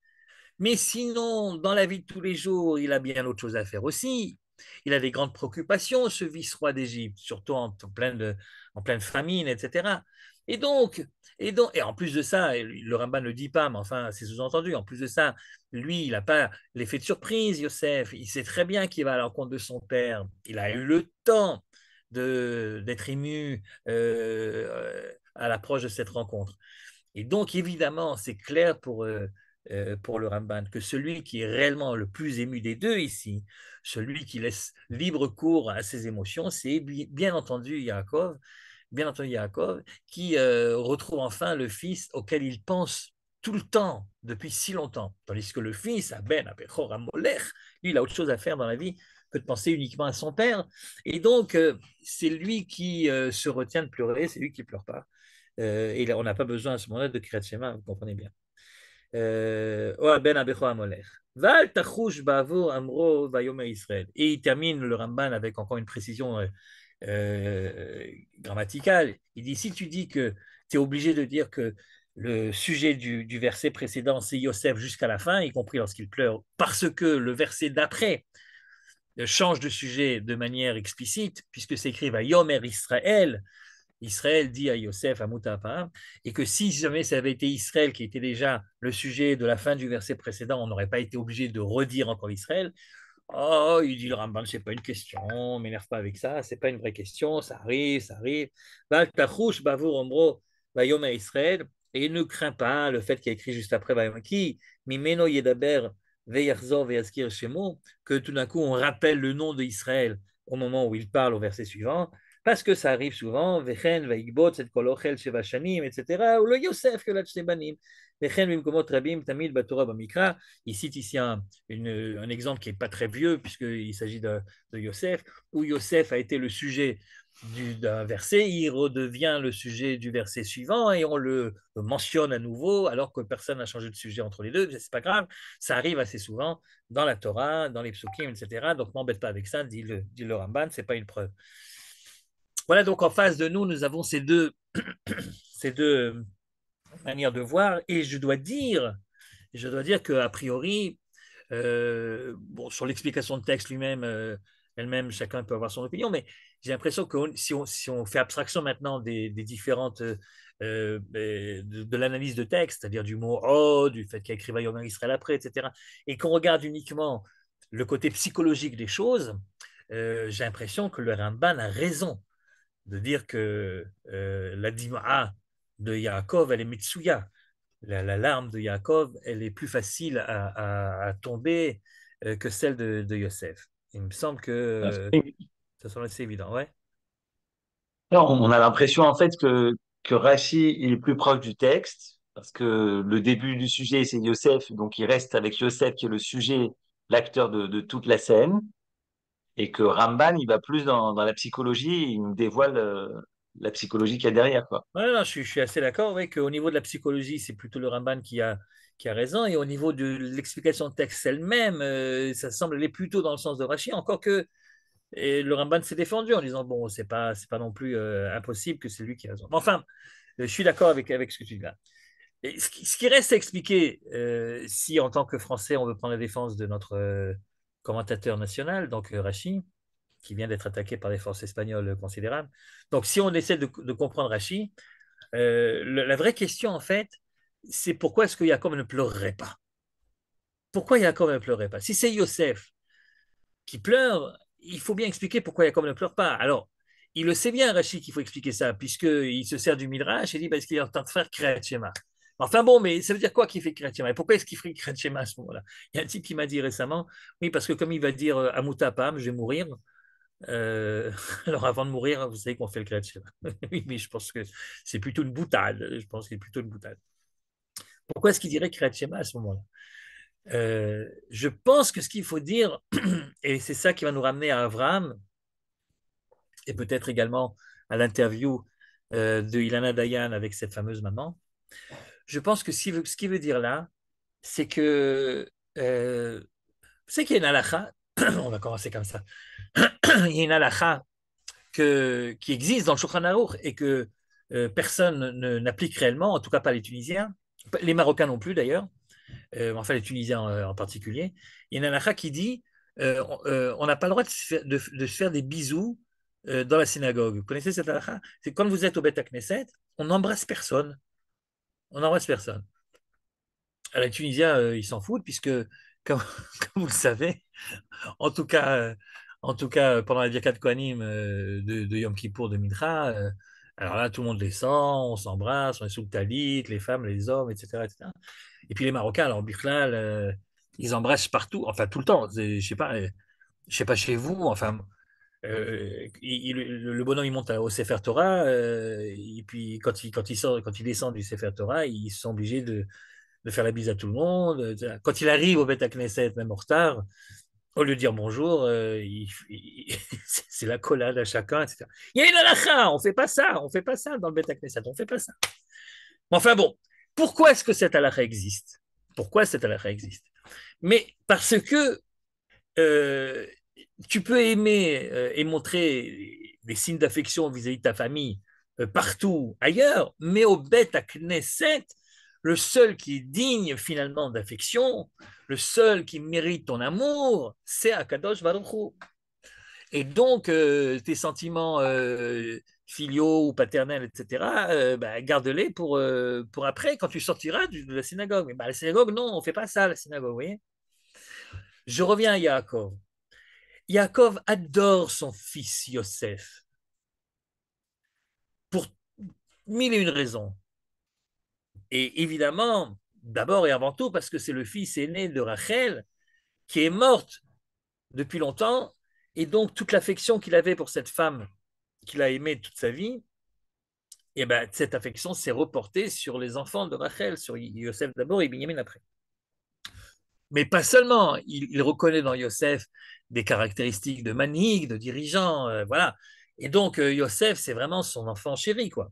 mais sinon, dans la vie de tous les jours, il a bien autre chose à faire aussi. Il a des grandes préoccupations, ce vice-roi d'Égypte, surtout en pleine famine, etc. Et donc, et en plus de ça, le Ramban ne le dit pas, mais enfin, c'est sous-entendu. En plus de ça, lui, il n'a pas l'effet de surprise, Yosef. Il sait très bien qu'il va à l'encontre de son père. Il a eu le temps d'être ému à l'approche de cette rencontre. Et donc, évidemment, c'est clair pour le Ramban que celui qui est réellement le plus ému des deux ici, celui qui laisse libre cours à ses émotions, c'est bien entendu Yaakov, qui retrouve enfin le fils auquel il pense tout le temps, depuis si longtemps. Tandis que le fils, Aben, Abechor, Amolech, lui, il a autre chose à faire dans la vie que de penser uniquement à son père. Et donc, c'est lui qui se retient de pleurer, c'est lui qui ne pleure pas. Et on n'a pas besoin à ce moment-là de Kriyat Shema, vous comprenez bien. Ben Abecho Amolech. Val tachouch bavo amro vayomer Israël. Et il termine le Ramban avec encore une précision grammaticale. Il dit, si tu dis que tu es obligé de dire que le sujet du verset précédent, c'est Yosef jusqu'à la fin, y compris lorsqu'il pleure, parce que le verset d'après change de sujet de manière explicite, puisque c'est écrit Vayomer Israël, Israël dit à Yosef, à Moutapam, et que si jamais ça avait été Israël qui était déjà le sujet de la fin du verset précédent, on n'aurait pas été obligé de redire encore Israël. Oh, il dit le Rambam, c'est pas une question, m'énerve pas avec ça, c'est pas une vraie question, ça arrive, ça arrive. Val tachouch bavour ombro vayom à Israël, et il ne craint pas le fait qu'il y a écrit juste après vayom qui, mimeno yedaber veyarzor veyazkir shemo, que tout d'un coup on rappelle le nom d'Israël au moment où il parle au verset suivant, parce que ça arrive souvent, vechen veigbot et kolochel sheva shanim, etc., ou le Yosef que la tsebanim, vechen bimkomot rabim tamid batora bamikra. Il cite ici un exemple qui n'est pas très vieux, puisqu'il s'agit de Yosef, où Yosef a été le sujet d'un verset, il redevient le sujet du verset suivant et on le mentionne à nouveau alors que personne n'a changé de sujet entre les deux. C'est pas grave, ça arrive assez souvent dans la Torah, dans les psukim, etc. Donc m'embête pas avec ça, dit le Ramban, c'est pas une preuve. Voilà, donc en face de nous, nous avons ces deux manières de voir et je dois dire qu'a priori, bon, sur l'explication de texte lui-même, elle-même, chacun peut avoir son opinion, mais j'ai l'impression que si on fait abstraction maintenant des différentes de l'analyse de texte, c'est-à-dire du mot oh, du fait qu'il y a écrit Vayomer Israël après, etc., et qu'on regarde uniquement le côté psychologique des choses, j'ai l'impression que le Ramban a raison de dire que la Dima de Yaakov, elle est Mitsuya, la larme de Yaakov, elle est plus facile à tomber que celle de Yosef. Il me semble que ça semble assez évident, ouais. Alors, on a l'impression en fait que Rachi il est plus proche du texte, parce que le début du sujet, c'est Yosef, donc il reste avec Yosef qui est le sujet, l'acteur de toute la scène, et que Ramban, il va plus dans la psychologie, il nous dévoile la psychologie qu'il y a derrière, quoi. Ouais, non, je suis assez d'accord avec qu'au niveau de la psychologie, c'est plutôt le Ramban qui a raison, et au niveau de l'explication de texte elle-même, ça semble aller plutôt dans le sens de Rachi, encore que et le Ramban s'est défendu en disant, bon, c'est pas non plus impossible que c'est lui qui a raison. Mais enfin, je suis d'accord avec ce que tu dis là. Et ce qui reste à expliquer, si en tant que Français, on veut prendre la défense de notre commentateur national, donc Rachi, qui vient d'être attaqué par des forces espagnoles considérables. Donc, si on essaie de comprendre Rachi, la vraie question, en fait, c'est pourquoi est-ce que Jacob ne pleurerait pas? Pourquoi Jacob ne pleurerait pas? Si c'est Yosef qui pleure, il faut bien expliquer pourquoi Jacob ne pleure pas. Alors, il le sait bien, Rachid, qu'il faut expliquer ça, puisqu'il se sert du Midrash et dit parce qu'il est en train de faire Kriyat Shema. Enfin bon, mais ça veut dire quoi qu'il fait Kriyat Shema? Et pourquoi est-ce qu'il ferait Kriyat Shema à ce moment-là? Il y a un type qui m'a dit récemment, oui, parce que comme il va dire à Moutapam, je vais mourir, euh, alors avant de mourir, vous savez qu'on fait le Kriyat Shema. Oui, mais je pense que c'est plutôt une boutade. Je pense que c'est plutôt une boutade. Pourquoi est-ce qu'il dirait Kriyat Shema à ce moment-là? Je pense que ce qu'il faut dire, et c'est ça qui va nous ramener à Abraham, et peut-être également à l'interview de Ilana Dayan avec cette fameuse maman, je pense que ce qu'il veut dire là, c'est que, vous savez qu'il y a une halakha, on va commencer comme ça, il y a une halakha qui existe dans le Shulchan Aruch et que personne n'applique réellement, en tout cas pas les Tunisiens, les Marocains non plus d'ailleurs, enfin les Tunisiens en particulier. Il y a une halakha qui dit on n'a pas le droit de se faire des bisous dans la synagogue. Vous connaissez cette halakha? C'est quand vous êtes au Beth Knesset, on n'embrasse personne. On n'embrasse personne. Les Tunisiens, ils s'en foutent, puisque, comme, comme vous le savez, en tout cas, pendant la Birkat Kohanim de Yom Kippour de Mincha, alors là, tout le monde descend, on s'embrasse, on est sous le talit, les femmes, les hommes, etc., etc. Et puis les Marocains, alors Birklal, ils embrassent partout, enfin tout le temps. Je sais pas chez vous, enfin, le bonhomme il monte au Sefer Torah, et puis quand il descend du Sefer Torah, ils sont obligés de faire la bise à tout le monde. Quand il arrive au Beth Knesset, même en retard, au lieu de dire bonjour, c'est la collade à chacun, etc. Il y a une halakha, on fait pas ça dans le Beth Knesset, on fait pas ça. Enfin bon, pourquoi est-ce que cette halakha existe? Pourquoi cette halakha existe? Mais parce que euh, tu peux aimer et montrer des signes d'affection vis-à-vis de ta famille partout ailleurs, mais au Beth Knesset, le seul qui est digne finalement d'affection, le seul qui mérite ton amour, c'est Akadosh Baruch Hu. Et donc, tes sentiments filiaux ou paternels, etc., bah, garde-les pour après, quand tu sortiras de la synagogue. Mais bah, la synagogue, non, on ne fait pas ça, la synagogue, vous voyez. Je reviens à Yaakov. Yaakov adore son fils Yosef pour mille et une raisons. Et évidemment, d'abord et avant tout, parce que c'est le fils aîné de Rachel qui est morte depuis longtemps. Et donc, toute l'affection qu'il avait pour cette femme qu'il a aimée toute sa vie, et ben, cette affection s'est reportée sur les enfants de Rachel, sur Yosef d'abord et Binyamin après. Mais pas seulement, il reconnaît dans Yosef des caractéristiques de manhigue, de dirigeant, voilà. Et donc, Yosef, c'est vraiment son enfant chéri, quoi.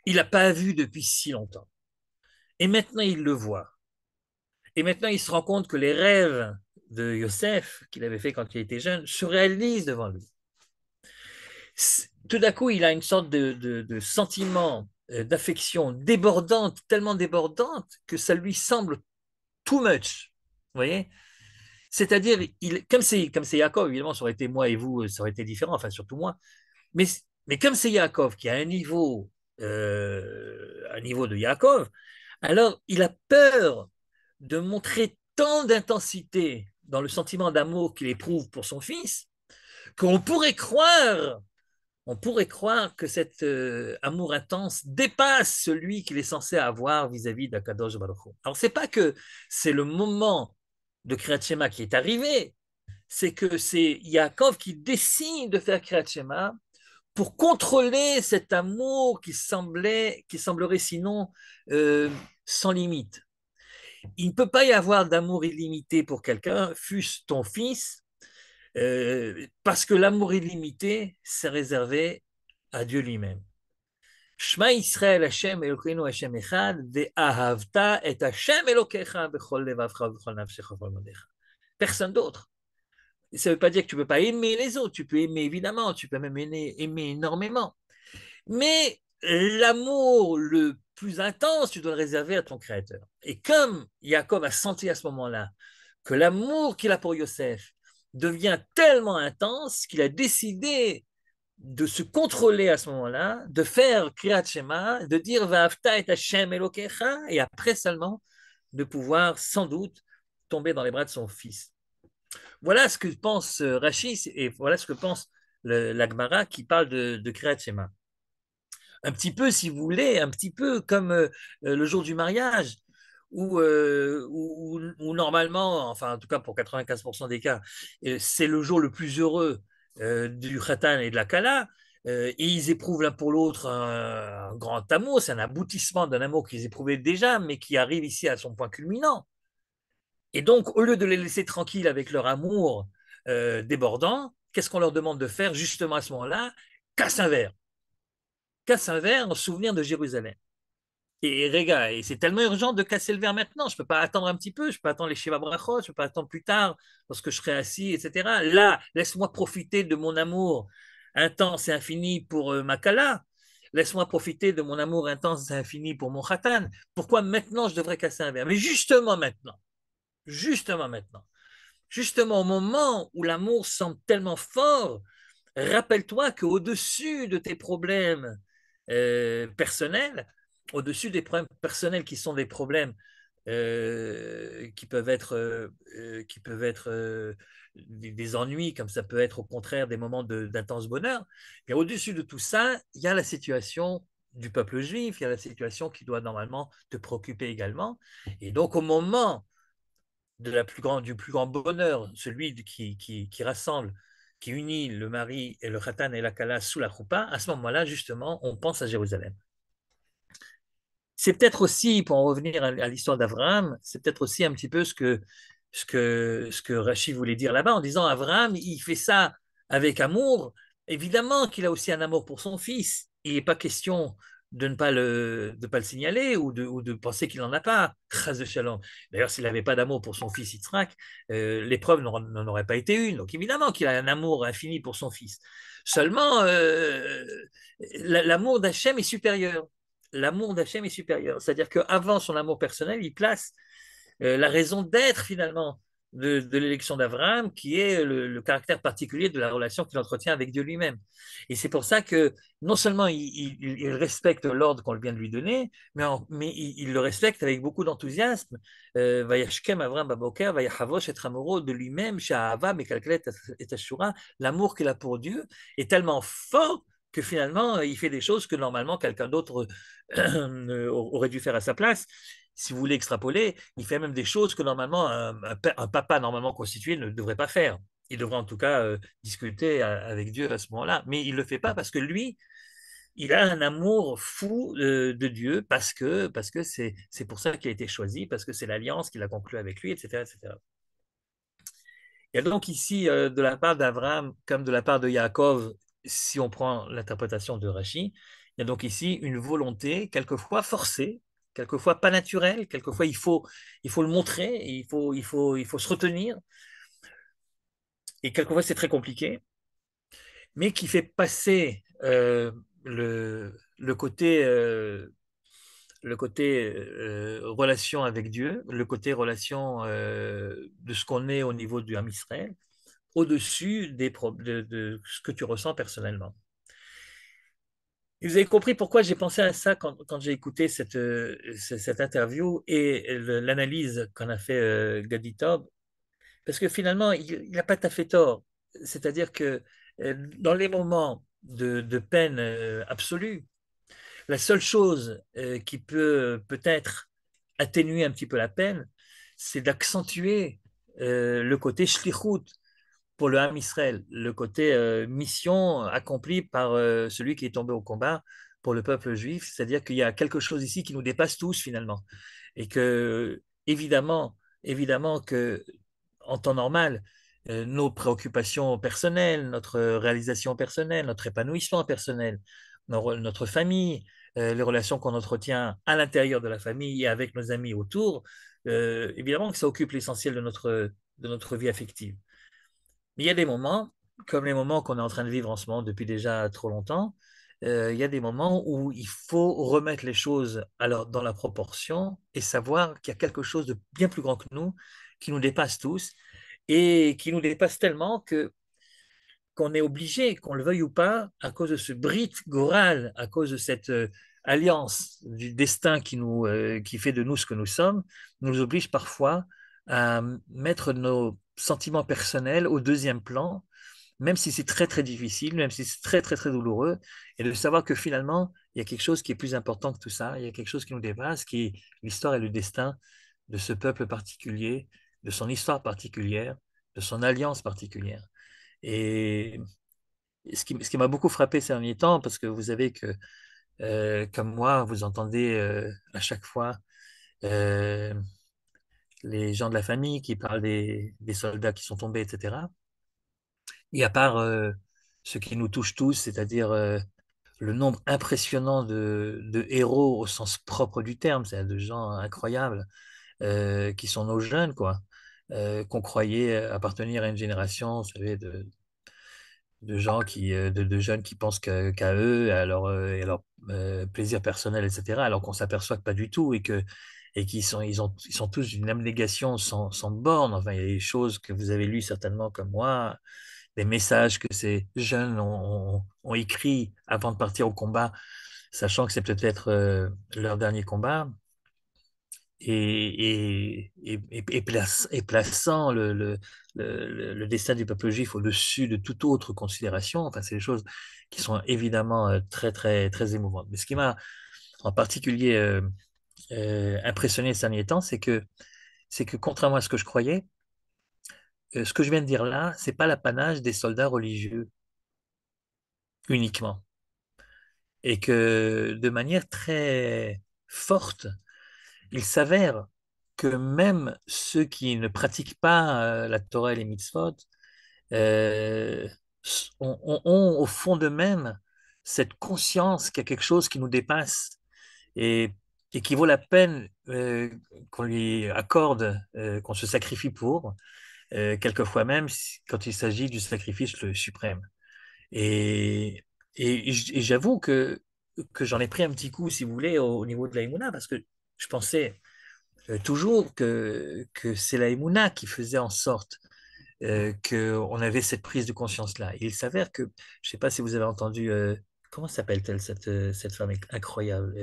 Il n'a pas vu depuis si longtemps. Et maintenant, il le voit. Et maintenant, il se rend compte que les rêves de Yosef, qu'il avait fait quand il était jeune, se réalisent devant lui. Tout d'un coup, il a une sorte de sentiment d'affection débordante, tellement débordante que ça lui semble too much. Vous voyez? C'est-à-dire, comme c'est Yaakov, évidemment, ça aurait été moi et vous, ça aurait été différent, enfin surtout moi. Mais, mais comme c'est Yaakov qui a un niveau de Yaakov, alors il a peur de montrer tant d'intensité dans le sentiment d'amour qu'il éprouve pour son fils qu'on pourrait croire que cet amour intense dépasse celui qu'il est censé avoir vis-à-vis d'Akadosh Baruch Hu. Alors, c'est pas que c'est le moment de Kriyat Shema qui est arrivé, c'est que c'est Yaakov qui décide de faire Kriyat Shema pour contrôler cet amour qui semblerait sinon euh, sans limite. Il ne peut pas y avoir d'amour illimité pour quelqu'un, fût-ce ton fils, parce que l'amour illimité, c'est réservé à Dieu lui-même. Shema Israël Hashem Elokeinu Hashem Echad ve'ahavta et Hashem Elokecha bechol levavcha bechol nafshecha bechol modecha. Personne d'autre. Ça ne veut pas dire que tu ne peux pas aimer les autres. Tu peux aimer évidemment, tu peux même aimer énormément. Mais l'amour le plus intense, tu dois le réserver à ton Créateur. Et comme Jacob a senti à ce moment-là que l'amour qu'il a pour Yosef devient tellement intense qu'il a décidé de se contrôler à ce moment-là, de faire Kriyat Shema, de dire Va'afta et Hashem Elokecha, et après seulement de pouvoir sans doute tomber dans les bras de son fils. Voilà ce que pense Rachid et voilà ce que pense l'Agmara qui parle de Kriyat Shema. Un petit peu, si vous voulez, un petit peu comme le jour du mariage, où normalement, enfin en tout cas pour 95% des cas, c'est le jour le plus heureux du Khatan et de la Kala, et ils éprouvent l'un pour l'autre un grand amour, c'est un aboutissement d'un amour qu'ils éprouvaient déjà, mais qui arrive ici à son point culminant. Et donc, au lieu de les laisser tranquilles avec leur amour débordant, qu'est-ce qu'on leur demande de faire justement à ce moment-là? Casse un verre en souvenir de Jérusalem. Et Réga, et c'est tellement urgent de casser le verre maintenant. Je ne peux pas attendre un petit peu, je ne peux pas attendre les Shiva Brachot, je ne peux pas attendre plus tard, lorsque je serai assis, etc. Là, laisse-moi profiter de mon amour intense et infini pour Makala. Laisse-moi profiter de mon amour intense et infini pour mon Khatan. Pourquoi maintenant je devrais casser un verre? Mais justement maintenant, justement au moment où l'amour semble tellement fort, rappelle-toi qu'au-dessus de tes problèmes personnels, au-dessus des problèmes personnels qui sont des problèmes qui peuvent être des ennuis, comme ça peut être au contraire des moments d'intense bonheur, et au-dessus de tout ça, il y a la situation du peuple juif, il y a la situation qui doit normalement te préoccuper également. Et donc au moment du plus grand bonheur, celui qui rassemble, qui unit le mari et le khatan et la kala sous la choupa, à ce moment-là, justement, on pense à Jérusalem. C'est peut-être aussi, pour en revenir à l'histoire d'Abraham, c'est peut-être aussi un petit peu ce que Rachid voulait dire là-bas, en disant Abraham, il fait ça avec amour. Évidemment qu'il a aussi un amour pour son fils. Il n'est pas question de ne pas le signaler ou de penser qu'il n'en a pas. D'ailleurs, s'il n'avait pas d'amour pour son fils Yitzhak, l'épreuve n'en aurait pas été une. Donc évidemment qu'il a un amour infini pour son fils. Seulement, l'amour d'Hachem est supérieur. L'amour d'Hachem est supérieur. C'est-à-dire qu'avant son amour personnel, il place la raison d'être finalement de l'élection d'Abraham, qui est le caractère particulier de la relation qu'il entretient avec Dieu lui-même. Et c'est pour ça que non seulement il respecte l'ordre qu'on vient de lui donner, mais il le respecte avec beaucoup d'enthousiasme. Vayashkem Avraham Baboker, Vayachavosh et Ramoro de lui-même, Sha'ava, Mekalklet et Ashura, l'amour qu'il a pour Dieu est tellement fort que finalement, il fait des choses que normalement quelqu'un d'autre aurait dû faire à sa place. Si vous voulez extrapoler, il fait même des choses que normalement un papa normalement constitué ne devrait pas faire. Il devrait en tout cas discuter avec Dieu à ce moment-là. Mais il ne le fait pas parce que lui, il a un amour fou de Dieu parce que c'est pour ça qu'il a été choisi, parce que c'est l'alliance qu'il a conclue avec lui, etc., etc. Il y a donc ici, de la part d'Abraham comme de la part de Yaakov, si on prend l'interprétation de Rashi, il y a donc ici une volonté, quelquefois forcée, quelquefois pas naturelle, quelquefois il faut le montrer, il faut se retenir, et quelquefois c'est très compliqué, mais qui fait passer le côté relation avec Dieu, le côté relation de ce qu'on est au niveau du Ham Israël, au-dessus de ce que tu ressens personnellement. Et vous avez compris pourquoi j'ai pensé à ça quand j'ai écouté cette interview et l'analyse qu'en a fait Gadi Taub, parce que finalement, il n'a pas tout à fait tort. C'est-à-dire que dans les moments de peine absolue, la seule chose qui peut peut-être atténuer un petit peu la peine, c'est d'accentuer le côté shlichut, pour le Ham Israël, le côté mission accomplie par celui qui est tombé au combat pour le peuple juif, c'est-à-dire qu'il y a quelque chose ici qui nous dépasse tous finalement, et que évidemment que en temps normal, nos préoccupations personnelles, notre réalisation personnelle, notre épanouissement personnel, notre famille, les relations qu'on entretient à l'intérieur de la famille et avec nos amis autour, évidemment que ça occupe l'essentiel de notre vie affective. Mais il y a des moments, comme les moments qu'on est en train de vivre en ce moment depuis déjà trop longtemps, il y a des moments où il faut remettre les choses alors dans la proportion et savoir qu'il y a quelque chose de bien plus grand que nous, qui nous dépasse tous et qui nous dépasse tellement que qu'on est obligé, qu'on le veuille ou pas, à cause de ce brit goral, à cause de cette alliance du destin qui fait de nous ce que nous sommes, nous oblige parfois à mettre nos sentiments personnels au deuxième plan, même si c'est très très difficile, même si c'est très très très douloureux, et de savoir que finalement, il y a quelque chose qui est plus important que tout ça, il y a quelque chose qui nous dépasse, qui est l'histoire et le destin de ce peuple particulier, de son histoire particulière, de son alliance particulière. Et ce qui m'a beaucoup frappé ces derniers temps, parce que vous savez que, comme moi, vous entendez à chaque fois euh, les gens de la famille qui parlent des soldats qui sont tombés, etc. Et à part ce qui nous touche tous, c'est-à-dire le nombre impressionnant de héros au sens propre du terme, c'est-à-dire de gens incroyables qui sont nos jeunes, quoi, qu'on croyait appartenir à une génération, vous savez, de gens de jeunes qui pensent qu'à eux, et à leur plaisir personnel, etc., alors qu'on s'aperçoit que pas du tout et ils sont tous d'une abnégation sans borne. Enfin, il y a des choses que vous avez lues certainement comme moi, des messages que ces jeunes ont écrits avant de partir au combat, sachant que c'est peut-être leur dernier combat et plaçant le destin du peuple juif au-dessus de toute autre considération. Enfin, c'est des choses qui sont évidemment très, très, très émouvantes. Mais ce qui m'a en particulier impressionné ces derniers temps, c'est que contrairement à ce que je croyais, ce que je viens de dire là, c'est pas l'apanage des soldats religieux uniquement. Et que de manière très forte, il s'avère que même ceux qui ne pratiquent pas la Torah et les mitzvot euh, ont au fond d'eux-mêmes cette conscience qu'il y a quelque chose qui nous dépasse et, et qui vaut la peine qu'on lui accorde, qu'on se sacrifie pour, quelquefois même quand il s'agit du sacrifice le suprême. Et, et j'avoue que j'en ai pris un petit coup, si vous voulez, au niveau de laImouna, parce que je pensais toujours que c'est la Emouna qui faisait en sorte qu'on avait cette prise de conscience-là. Il s'avère que, je ne sais pas si vous avez entendu, comment s'appelle-t-elle cette femme incroyable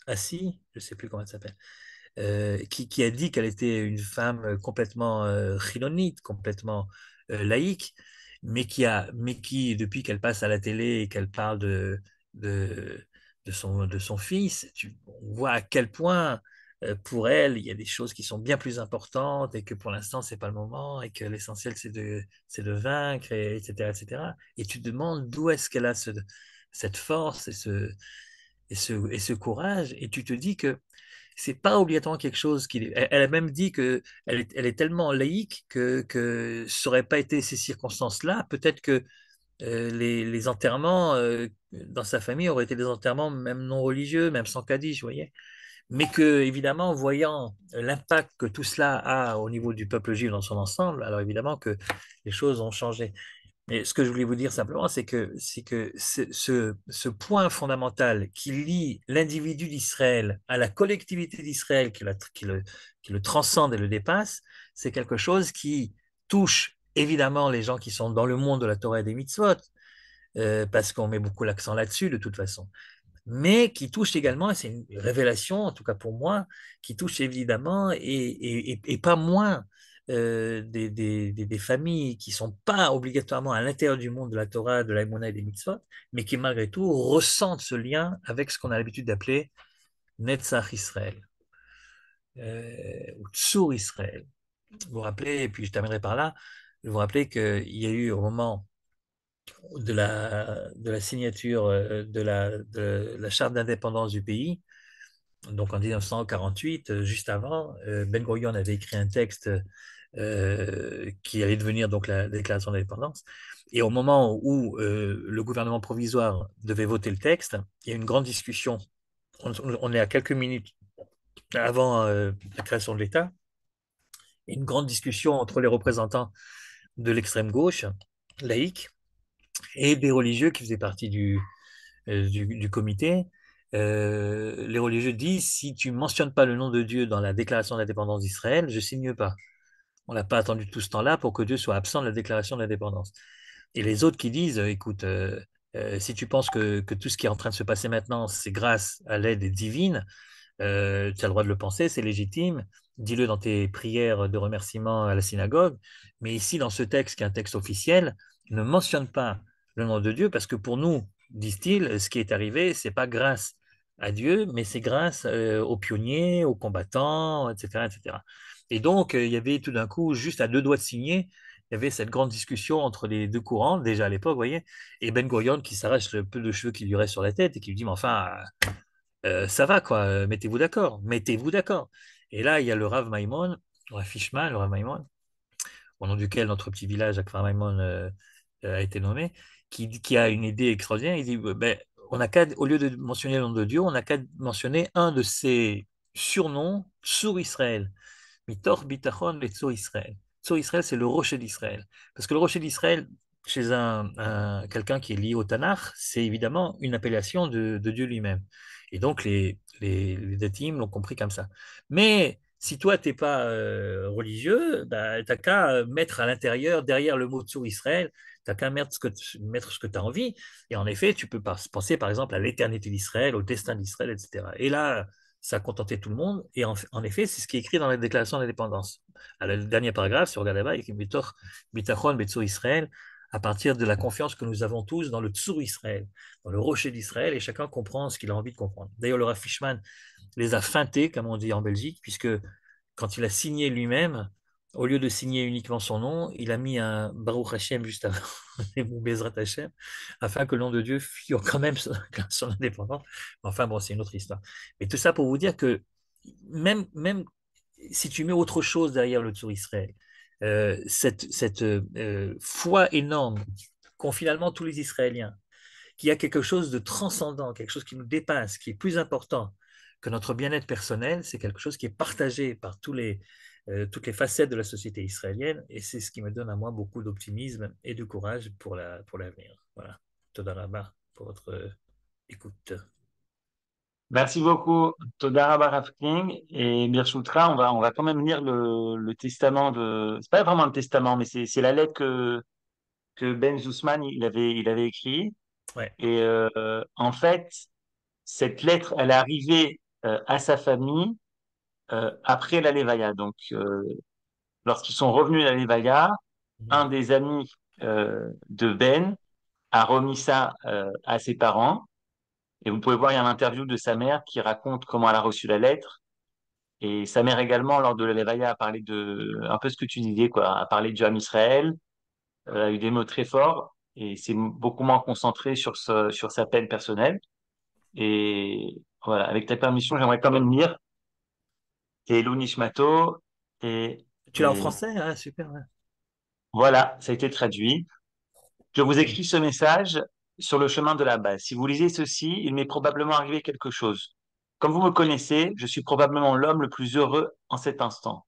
Assi, je ne sais plus comment elle s'appelle, qui a dit qu'elle était une femme complètement chilonite, complètement laïque, mais qui, depuis qu'elle passe à la télé et qu'elle parle de, de son fils, on voit à quel point pour elle, il y a des choses qui sont bien plus importantes et que pour l'instant, c'est pas le moment et que l'essentiel, c'est de vaincre, etc., etc. Et tu te demandes d'où est-ce qu'elle a cette force et ce courage et tu te dis que c'est pas obligatoirement quelque chose qui. Elle a même dit que elle est tellement laïque que ça n'aurait pas été ces circonstances-là. Peut-être que les enterrements dans sa famille auraient été des enterrements même non religieux, même sans kaddish, vous voyez. Mais que, évidemment, voyant l'impact que tout cela a au niveau du peuple juif dans son ensemble, alors évidemment que les choses ont changé. Mais ce que je voulais vous dire simplement, c'est que ce point fondamental qui lie l'individu d'Israël à la collectivité d'Israël, qui le transcende et le dépasse, c'est quelque chose qui touche évidemment les gens qui sont dans le monde de la Torah et des mitzvot, parce qu'on met beaucoup l'accent là-dessus de toute façon, mais qui touche également, c'est une révélation, en tout cas pour moi, qui touche évidemment et pas moins des familles qui ne sont pas obligatoirement à l'intérieur du monde de la Torah, de la Emouna et des mitzvot, mais qui malgré tout ressentent ce lien avec ce qu'on a l'habitude d'appeler Netzach Israël ou Tsur Israël. Vous vous rappelez, et puis je terminerai par là, vous vous rappelez qu'il y a eu au moment de la signature de la charte d'indépendance du pays, donc en 1948, juste avant, Ben Gurion avait écrit un texte qui allait devenir donc la déclaration d'indépendance. Et au moment où le gouvernement provisoire devait voter le texte, il y a eu une grande discussion. On est à quelques minutes avant la création de l'État, une grande discussion entre les représentants de l'extrême gauche laïque et des religieux qui faisaient partie du comité. Les religieux disent, si tu ne mentionnes pas le nom de Dieu dans la déclaration d'indépendance d'Israël, je ne signe pas. On n'a pas attendu tout ce temps-là pour que Dieu soit absent de la déclaration d'indépendance. Et les autres qui disent, écoute, si tu penses que tout ce qui est en train de se passer maintenant, c'est grâce à l'aide divine, tu as le droit de le penser, c'est légitime. Dis-le dans tes prières de remerciement à la synagogue. Mais ici, dans ce texte, qui est un texte officiel, ne mentionne pas le nom de Dieu parce que pour nous, disent-ils, ce qui est arrivé, c'est pas grâce à Dieu, mais c'est grâce aux pionniers, aux combattants, etc., etc. Et donc, il y avait tout d'un coup, juste à deux doigts de signer, il y avait cette grande discussion entre les deux courants, déjà à l'époque, vous voyez, et Ben Gurion qui s'arrache le peu de cheveux qui lui reste sur la tête et qui lui dit, mais enfin, ça va quoi, mettez-vous d'accord, mettez-vous d'accord. Et là, il y a le Rav Maimon, le Rav Fishman, le Rav Maimon, au nom duquel notre petit village à Kfar Maimon a été nommé, qui a une idée extraordinaire. Il dit, ben, on a qu'à, au lieu de mentionner le nom de Dieu, on n'a qu'à mentionner un de ses surnoms, Tsur Israël. Mitor Bitachon le Tsur Israël. Tsur Israël, c'est le rocher d'Israël. Parce que le rocher d'Israël, chez quelqu'un qui est lié au Tanakh, c'est évidemment une appellation de Dieu lui-même. Et donc, les datim l'ont compris comme ça. Mais si toi, tu n'es pas religieux, bah, tu n'as qu'à mettre à l'intérieur, derrière le mot Tsur Israël, tu n'as qu'à mettre ce que tu as envie. Et en effet, tu peux penser, par exemple, à l'éternité d'Israël, au destin d'Israël, etc. Et là, ça a contenté tout le monde. Et en effet, c'est ce qui est écrit dans la déclaration d'indépendance. Le dernier paragraphe, si on regarde là-bas, il y a écrit Bitachon, Betsur Israël, à partir de la confiance que nous avons tous dans le Tsur Israël, dans le rocher d'Israël, et chacun comprend ce qu'il a envie de comprendre. D'ailleurs, le Rav Fishman les a feintés, comme on dit en Belgique, puisque quand il a signé lui-même, au lieu de signer uniquement son nom, il a mis un Baruch Hashem juste avant, et mon Bezrat Hashem, afin que le nom de Dieu figure quand même son indépendance. Enfin bon, c'est une autre histoire. Mais tout ça pour vous dire que même si tu mets autre chose derrière le Tsur Israël, cette foi énorme qu'ont finalement tous les Israéliens, qu'il y a quelque chose de transcendant, quelque chose qui nous dépasse, qui est plus important que notre bien-être personnel, c'est quelque chose qui est partagé par toutes les facettes de la société israélienne, et c'est ce qui me donne à moi beaucoup d'optimisme et de courage pour l'avenir. Voilà. Toda rabba pour votre écoute. Merci beaucoup, Toda Rabba Rav King. Et Birchutra, on va quand même lire le testament de. C'est pas vraiment le testament, mais c'est la lettre que Ben Zussman il avait écrit. Ouais. Et en fait, cette lettre, elle est arrivée à sa famille après la Levaya. Donc, lorsqu'ils sont revenus à la Levaya, un Mhm. des amis de Ben a remis ça à ses parents. Et vous pouvez voir, il y a une interview de sa mère qui raconte comment elle a reçu la lettre. Et sa mère également, lors de la Levaya, a parlé de un peu ce que tu disais, quoi, a parlé du Ham Israël, a eu des mots très forts, et c'est beaucoup moins concentré sur sa peine personnelle. Et voilà, avec ta permission, j'aimerais quand même lire et Nishmato, et, Tu l'as en et français? Ah, super. Ouais. voilà, ça a été traduit. Je vous écris ce message sur le chemin de la base. Si vous lisez ceci, il m'est probablement arrivé quelque chose. Comme vous me connaissez, je suis probablement l'homme le plus heureux en cet instant.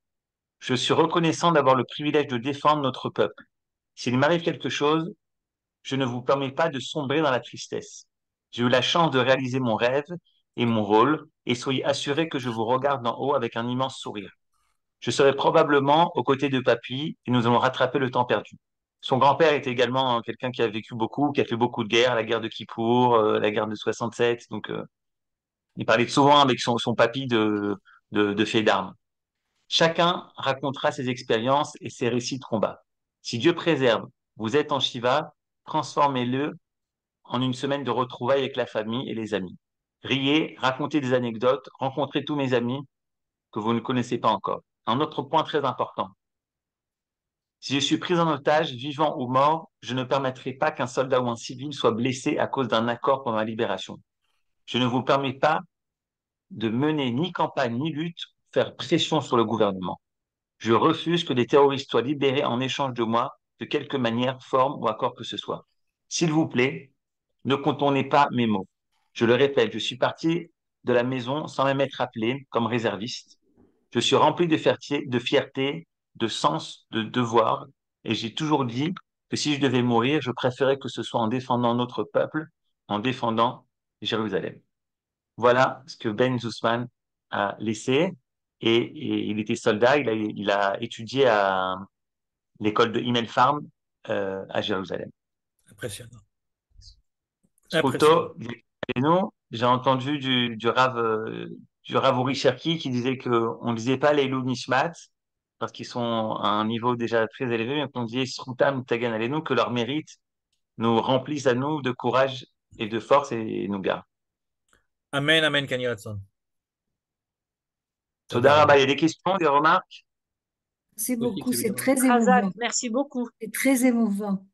Je suis reconnaissant d'avoir le privilège de défendre notre peuple. S'il m'arrive quelque chose, je ne vous permets pas de sombrer dans la tristesse. J'ai eu la chance de réaliser mon rêve et mon rôle, et soyez assurés que je vous regarde d'en haut avec un immense sourire. Je serai probablement aux côtés de Papy et nous allons rattraper le temps perdu. Son grand-père était également quelqu'un qui a vécu beaucoup, qui a fait beaucoup de guerres, la guerre de Kippour, la guerre de 67. Donc, il parlait souvent avec son papy de faits d'armes. Chacun racontera ses expériences et ses récits de combat. Si Dieu préserve, vous êtes en Shiva, transformez-le en une semaine de retrouvailles avec la famille et les amis. Riez, racontez des anecdotes, rencontrez tous mes amis que vous ne connaissez pas encore. Un autre point très important. Si je suis pris en otage, vivant ou mort, je ne permettrai pas qu'un soldat ou un civil soit blessé à cause d'un accord pour ma libération. Je ne vous permets pas de mener ni campagne ni lutte, faire pression sur le gouvernement. Je refuse que des terroristes soient libérés en échange de moi, de quelque manière, forme ou accord que ce soit. S'il vous plaît, ne contournez pas mes mots. Je le répète, je suis parti de la maison sans même être appelé comme réserviste. Je suis rempli de fierté, de sens, de devoir, et j'ai toujours dit que si je devais mourir, je préférais que ce soit en défendant notre peuple, en défendant Jérusalem. Voilà ce que Ben Zussman a laissé. Et il était soldat, il a étudié à l'école de Himmel Farm à Jérusalem. Impressionnant. Impressionnant. Sruto, j'ai entendu du Rav Uri Cherki qui disait qu'on ne disait pas les Loup Nishmat parce qu'ils sont à un niveau déjà très élevé, mais qu'on disait Srutam Tagan Alenu, que leur mérite nous remplissent à nous de courage et de force et nous garde. Amen, amen, Kenny Hudson. Toda Toda Rabba. Rabba, il y a des questions, des remarques? Merci Aussi, beaucoup, c'est c'est évidemment. très Razak, émouvant. merci beaucoup. C'est très émouvant.